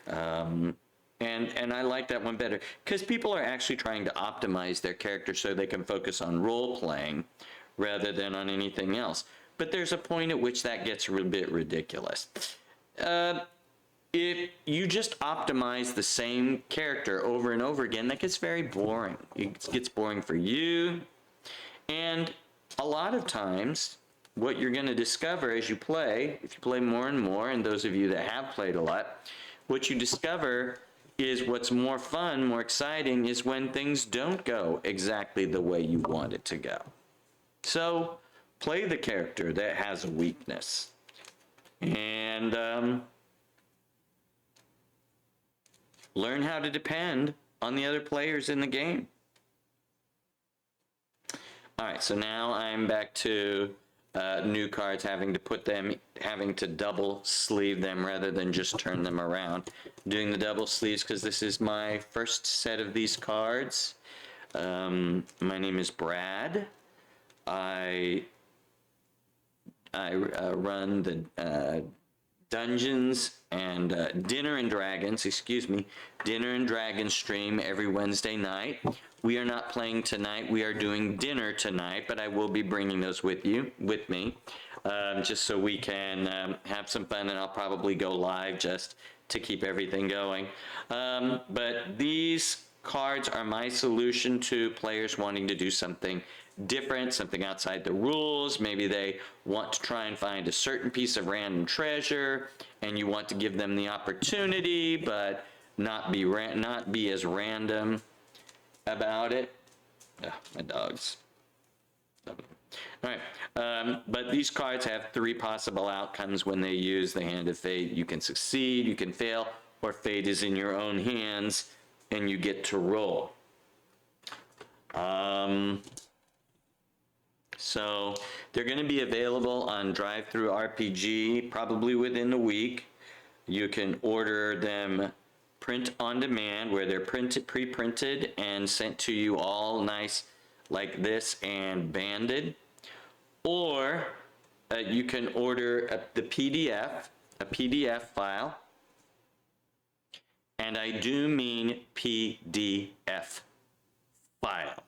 And I like that one better, because people are actually trying to optimize their character so they can focus on role playing rather than on anything else. But there's a point at which that gets a bit ridiculous. If you just optimize the same character over and over again, that gets very boring. It gets boring for you. And a lot of times, what you're going to discover as you play, if you play more and more, and those of you that have played a lot, what you discover is what's more fun, more exciting, is when things don't go exactly the way you want it to go. So play the character that has a weakness. And learn how to depend on the other players in the game. All right, so now I'm back to new cards, having to double sleeve them rather than just turn them around. Doing the double sleeves because this is my first set of these cards. My name is Brad. I run the Dungeons and Dinner and Dragons stream every Wednesday night. We are not playing tonight. We are doing dinner tonight, but I will be bringing those with me, just so we can have some fun, and I'll probably go live just to keep everything going. But these cards are my solution to players wanting to do something different, something outside the rules. Maybe they want to try and find a certain piece of random treasure, and you want to give them the opportunity, but not be as random about it. My dogs. All right, but these cards have three possible outcomes when they use the Hand of Fate. You can succeed, you can fail, or fate is in your own hands, and you get to roll. So they're going to be available on DriveThruRPG probably within a week. You can order them print on demand, where they're pre-printed and sent to you all nice like this and banded. Or you can order a PDF file. And I do mean PDF file.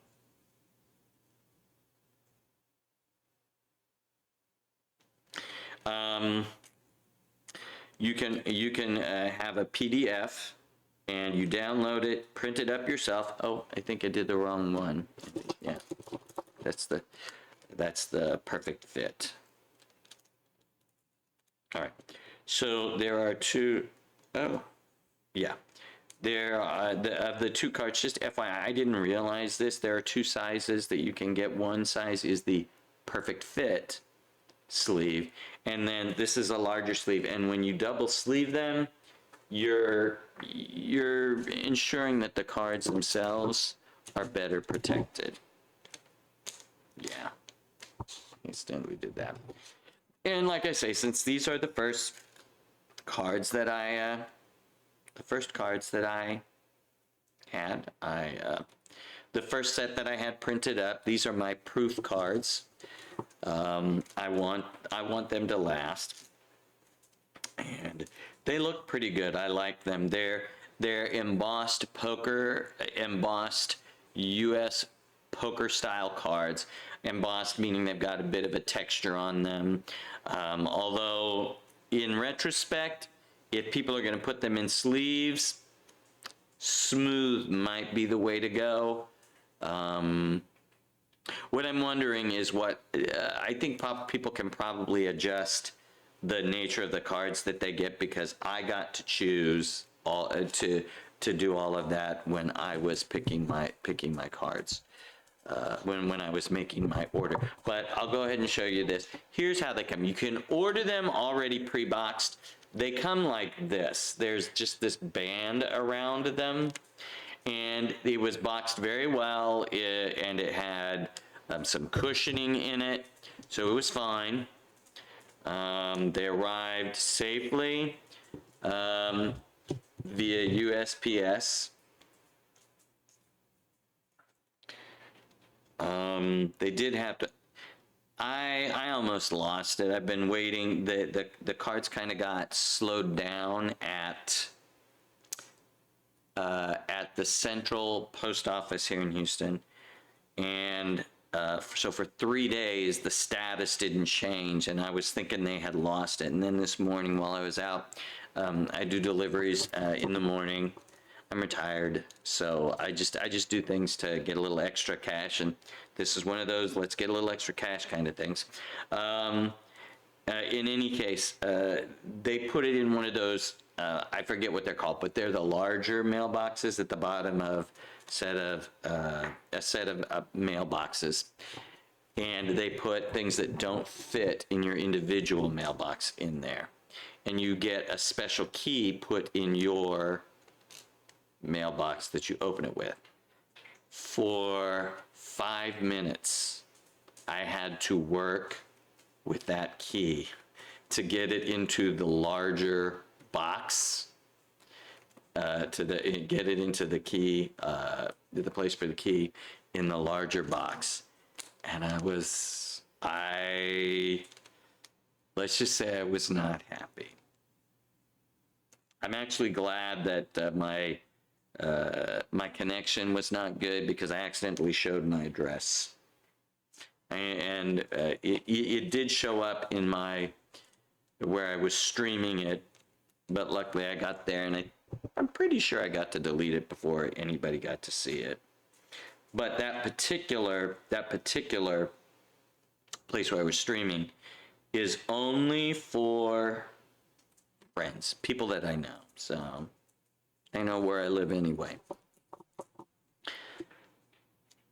You can have a PDF, and you download it, print it up yourself. Oh, I think I did the wrong one. Yeah, that's That's the perfect fit. All right. So there are two, oh, yeah. There are, of the two cards, just FYI, I didn't realize this. There are two sizes that you can get. One size is the perfect fit sleeve, and then this is a larger sleeve. And when you double sleeve them, you're ensuring that the cards themselves are better protected. Yeah, instantly did that. And like I say, since these are the first cards that I had, the first set that I had printed up. These are my proof cards. I want them to last, and they look pretty good. I like them. They're embossed U.S. poker style cards. Embossed meaning they've got a bit of a texture on them. Although in retrospect, if people are going to put them in sleeves, smooth might be the way to go. What I'm wondering is what I think people can probably adjust the nature of the cards that they get, because I got to choose all to do all of that when I was picking my cards. When I was making my order. But I'll go ahead and show you this. Here's how they come. You can order them already pre-boxed. They come like this. There's just this band around them, and it was boxed very well, and it had some cushioning in it, so it was fine. They arrived safely via USPS. They did have to. I almost lost it. I've been waiting. The cards kind of got slowed down at the central post office here in Houston, and so for 3 days the status didn't change, and I was thinking they had lost it. And then this morning while I was out, I do deliveries in the morning. I'm retired, so I just do things to get a little extra cash, and this is one of those let's get a little extra cash kind of things. In any case, they put it in one of those, I forget what they're called, but they're the larger mailboxes at the bottom of a set of mailboxes, and they put things that don't fit in your individual mailbox in there, and you get a special key put in your mailbox that you open it with. For 5 minutes, I had to work with that key to get it into the larger box, get it into the key, the place for the key in the larger box. And let's just say I was not happy. I'm actually glad that my connection was not good, because I accidentally showed my address, and it did show up in where I was streaming it, but luckily I got there, and I'm pretty sure I got to delete it before anybody got to see it. But that particular place where I was streaming is only for friends, people that I know, so I know where I live anyway.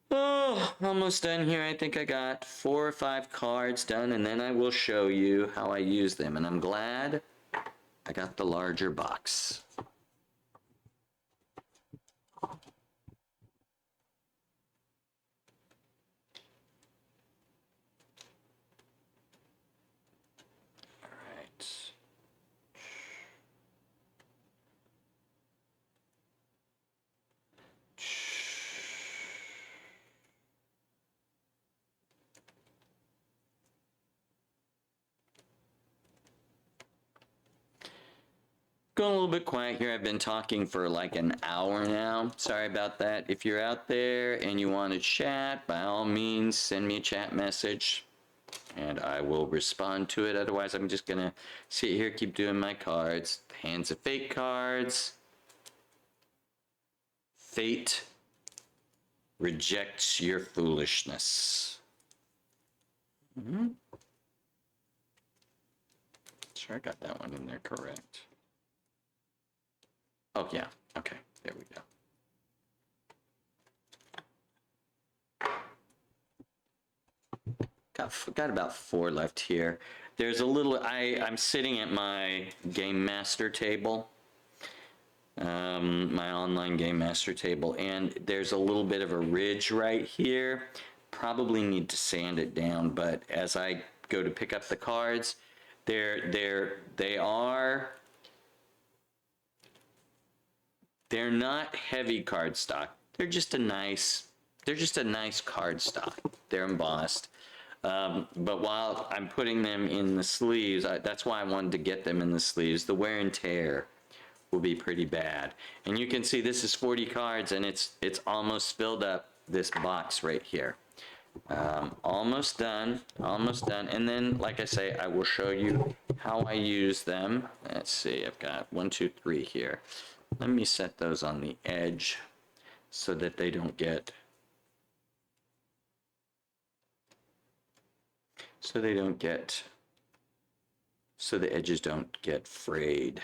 Oh, almost done here. I think I got 4 or 5 cards done, and then I will show you how I use them. And I'm glad I got the larger box. All right. Going a little bit quiet here. I've been talking for like an hour now. Sorry about that. If you're out there and you want to chat, by all means, send me a chat message and I will respond to it. Otherwise, I'm just going to sit here, keep doing my cards. Hands of Fate cards. Fate rejects your foolishness. Sure, I got that one in there correct. Oh, yeah. Okay, there we go. Got about 4 left here. There's a little, I'm sitting at my Game Master table, my online Game Master table, and there's a little bit of a ridge right here. Probably need to sand it down, but as I go to pick up the cards, they are, they're not heavy cardstock. They're just a nice cardstock. They're embossed. But while I'm putting them in the sleeves, that's why I wanted to get them in the sleeves. The wear and tear will be pretty bad. And you can see this is 40 cards, and it's almost filled up this box right here. Almost done, almost done. And then, like I say, I will show you how I use them. Let's see, I've got 1, 2, 3 here. Let me set those on the edge so that they don't get, so the edges don't get frayed.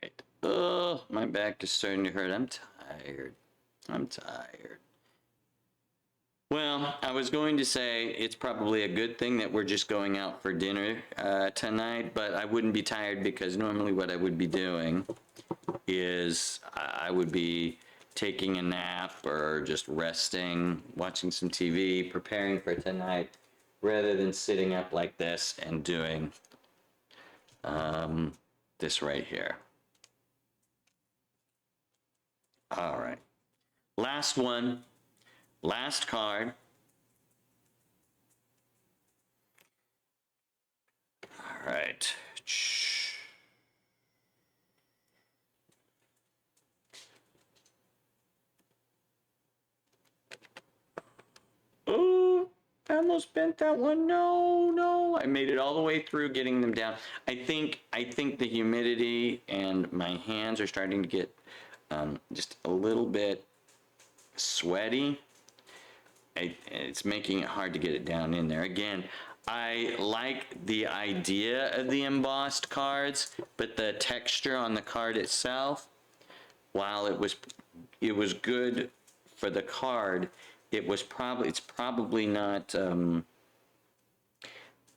Right. Oh, my back is starting to hurt. I'm tired. I'm tired. Well, I was going to say it's probably a good thing that we're just going out for dinner tonight, but I wouldn't be tired because normally what I would be doing is I would be taking a nap or just resting, watching some TV, preparing for tonight, rather than sitting up like this and doing this right here. All right. Last one. Last card. All right. Oh, I almost bent that one. No. I made it all the way through getting them down. I think the humidity and my hands are starting to get just a little bit sweaty. It's making it hard to get it down in there. Again, I like the idea of the embossed cards, but the texture on the card itself, while it was good for the card, it's probably not,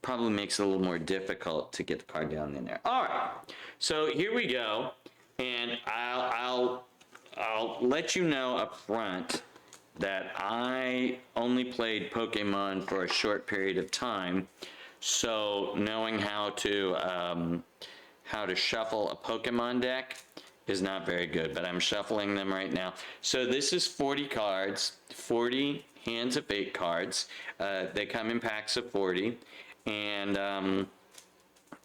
probably makes it a little more difficult to get the card down in there. All right, so here we go, and I'll let you know up front that I only played Pokemon for a short period of time, so knowing how to shuffle a Pokemon deck is not very good, but I'm shuffling them right now. So this is 40 cards, 40 Hands of Fate cards. They come in packs of 40, and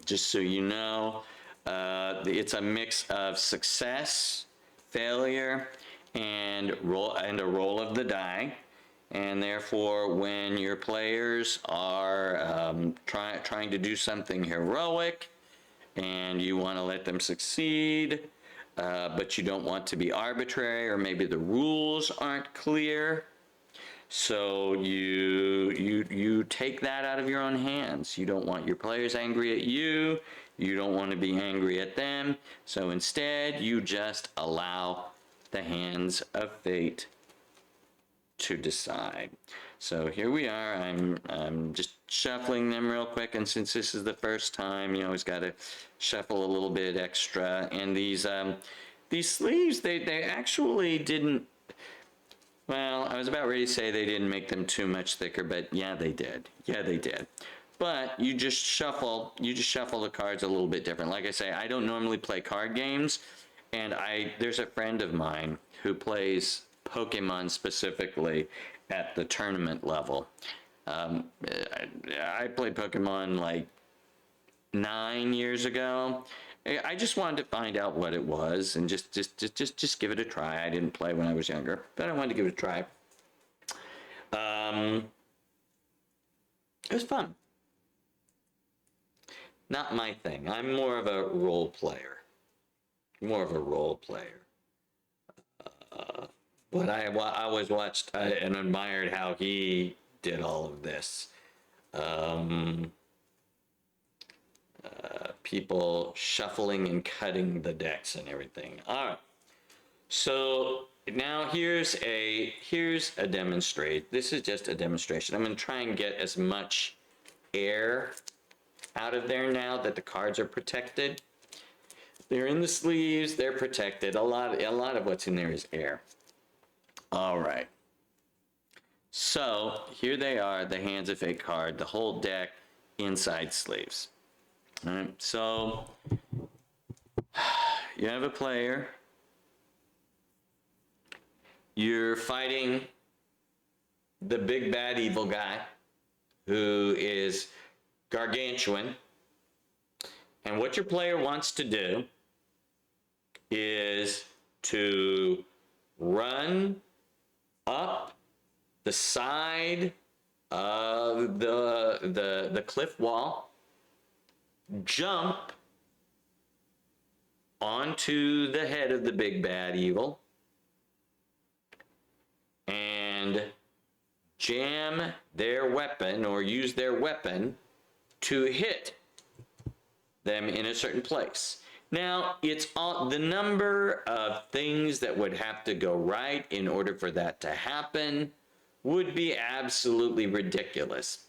just so you know, it's a mix of success, failure, and a roll of the die. And therefore, when your players are trying to do something heroic, and you want to let them succeed, but you don't want to be arbitrary, or maybe the rules aren't clear, so you take that out of your own hands. You don't want your players angry at you. You don't want to be angry at them. So instead, you just allow the Hands of Fate to decide. So here we are. I'm just shuffling them real quick, and since this is the first time, you always got to shuffle a little bit extra. And these sleeves, they actually didn't. Well, I was about ready to say they didn't make them too much thicker, but yeah, they did. Yeah, they did. But you just shuffle the cards a little bit different. Like I say, I don't normally play card games, and there's a friend of mine who plays Pokemon specifically at the tournament level. I played Pokemon like 9 years ago. I just wanted to find out what it was and just give it a try. I didn't play when I was younger, but I wanted to give it a try. It was fun. Not my thing. I'm more of a role player. But I always watched and admired how he did all of this. People shuffling and cutting the decks and everything. All right. So now here's a demonstrate. This is just a demonstration. I'm going to try and get as much air out of there now that the cards are protected. They're in the sleeves. They're protected. A lot of what's in there is air. All right. So here they are, the Hands of Fate card, the whole deck, inside sleeves. All right. So you have a player. You're fighting the big bad evil guy who is gargantuan. And what your player wants to do is to run up the side of the cliff wall, jump onto the head of the big bad evil, and jam their weapon or use their weapon to hit them in a certain place. Now, it's all the number of things that would have to go right in order for that to happen would be absolutely ridiculous.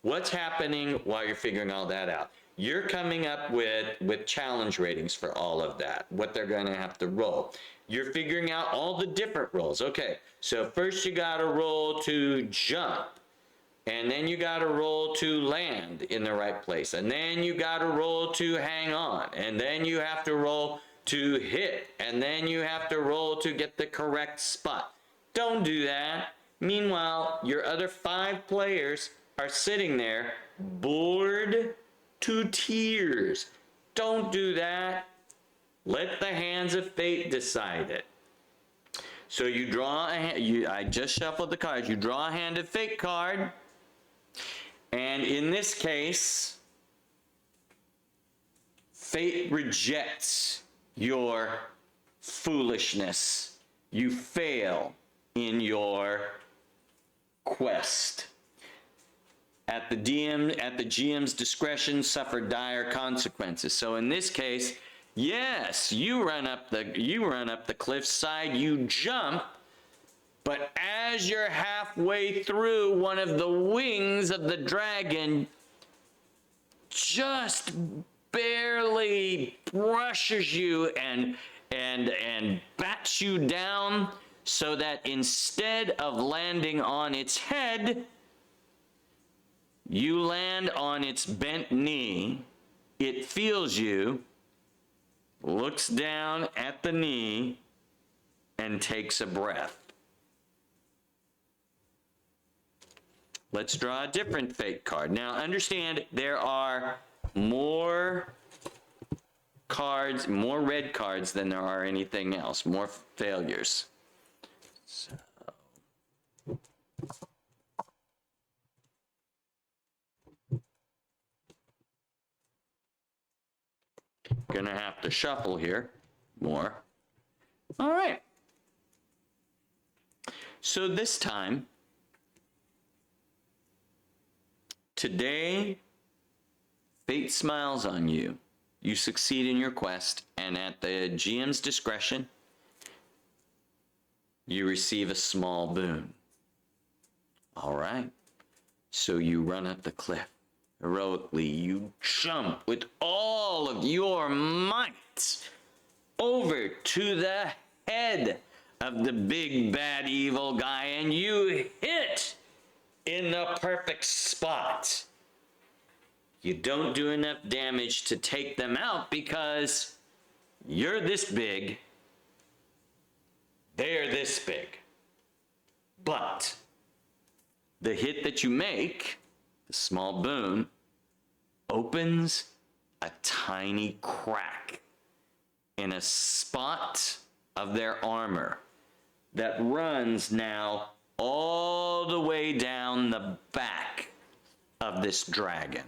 What's happening while you're figuring all that out? You're coming up with challenge ratings for all of that, what they're going to have to roll. You're figuring out all the different rolls. Okay, so first you got to roll to jump. And then you got to roll to land in the right place. And then you got to roll to hang on. And then you have to roll to hit. And then you have to roll to get the correct spot. Don't do that. Meanwhile, your other 5 players are sitting there bored to tears. Don't do that. Let the Hands of Fate decide it. So you draw a hand. I just shuffled the cards. You draw a Hand of Fate card. And in this case, fate rejects your foolishness. You fail in your quest. At the GM's discretion, suffer dire consequences. So in this case, yes, you run up the cliffside, you jump. But as you're halfway through, one of the wings of the dragon just barely brushes you and bats you down so that instead of landing on its head, you land on its bent knee. It feels you, looks down at the knee, and takes a breath. Let's draw a different fate card. Now, understand there are more cards, more red cards than there are anything else, more failures. So. Gonna have to shuffle here more. All right. So this time, today, fate smiles on you. You succeed in your quest, and at the GM's discretion, you receive a small boon. All right. So you run up the cliff. Heroically, you jump with all of your might over to the head of the big bad evil guy, and you hit in the perfect spot. You don't do enough damage to take them out because you're this big, they're this big. But the hit that you make, the small boon, opens a tiny crack in a spot of their armor that runs now all the way down the back of this dragon.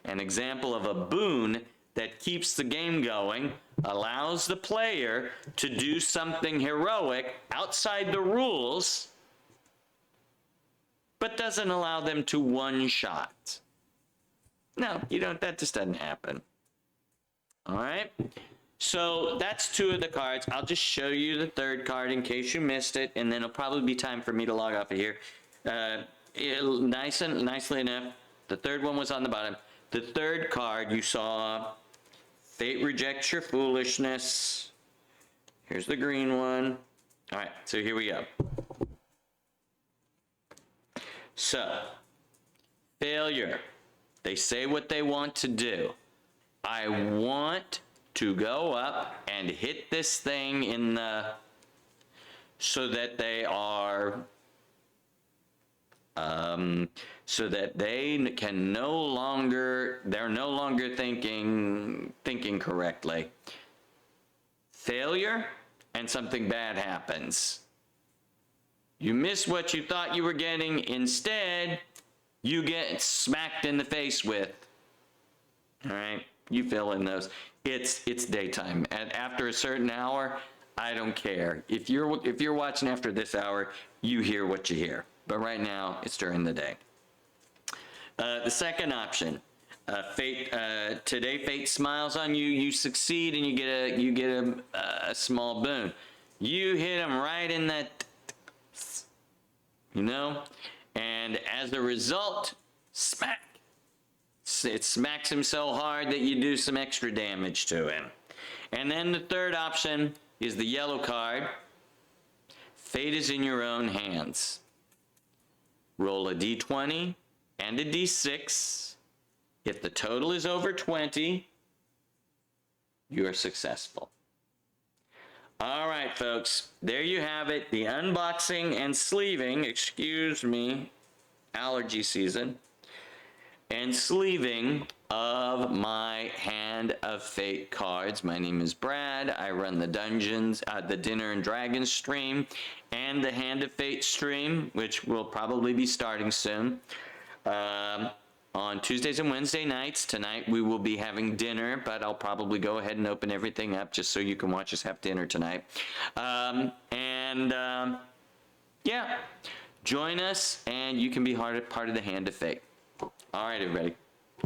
An example of a boon that keeps the game going, allows the player to do something heroic outside the rules, but doesn't allow them to one-shot. No, you don't, that just doesn't happen. All right, so that's 2 of the cards. I'll just show you the third card in case you missed it, and then it'll probably be time for me to log off of here. Nicely enough, the third one was on the bottom. The third card you saw, Fate Rejects Your Foolishness. Here's the green one. All right, so here we go. So, failure. They say what they want to do. I want to go up and hit this thing in the, so that they are, so that they can no longer, they're no longer thinking correctly. Failure, and something bad happens. You miss what you thought you were getting. Instead, you get smacked in the face with. All right, you fill in those. It's daytime, and after a certain hour, I don't care. If you're watching after this hour, you hear what you hear. But right now, it's during the day. The second option, today fate smiles on you. You succeed, and you get a small boon. You hit them right in that, and as a result, smack. It smacks him so hard that you do some extra damage to him. And then the third option is the yellow card. Fate is in your own hands. Roll a d20 and a d6. If the total is over 20, you are successful. All right, folks, there you have it. The unboxing and sleeving, allergy season, and sleeving of my Hand of Fate cards. My name is Brad. I run the Dungeons, the Dinner and Dragons stream, and the Hand of Fate stream, which will probably be starting soon. On Tuesdays and Wednesday nights. Tonight we will be having dinner, but I'll probably go ahead and open everything up just so you can watch us have dinner tonight. Yeah, join us and you can be part of the Hand of Fate. All right, everybody.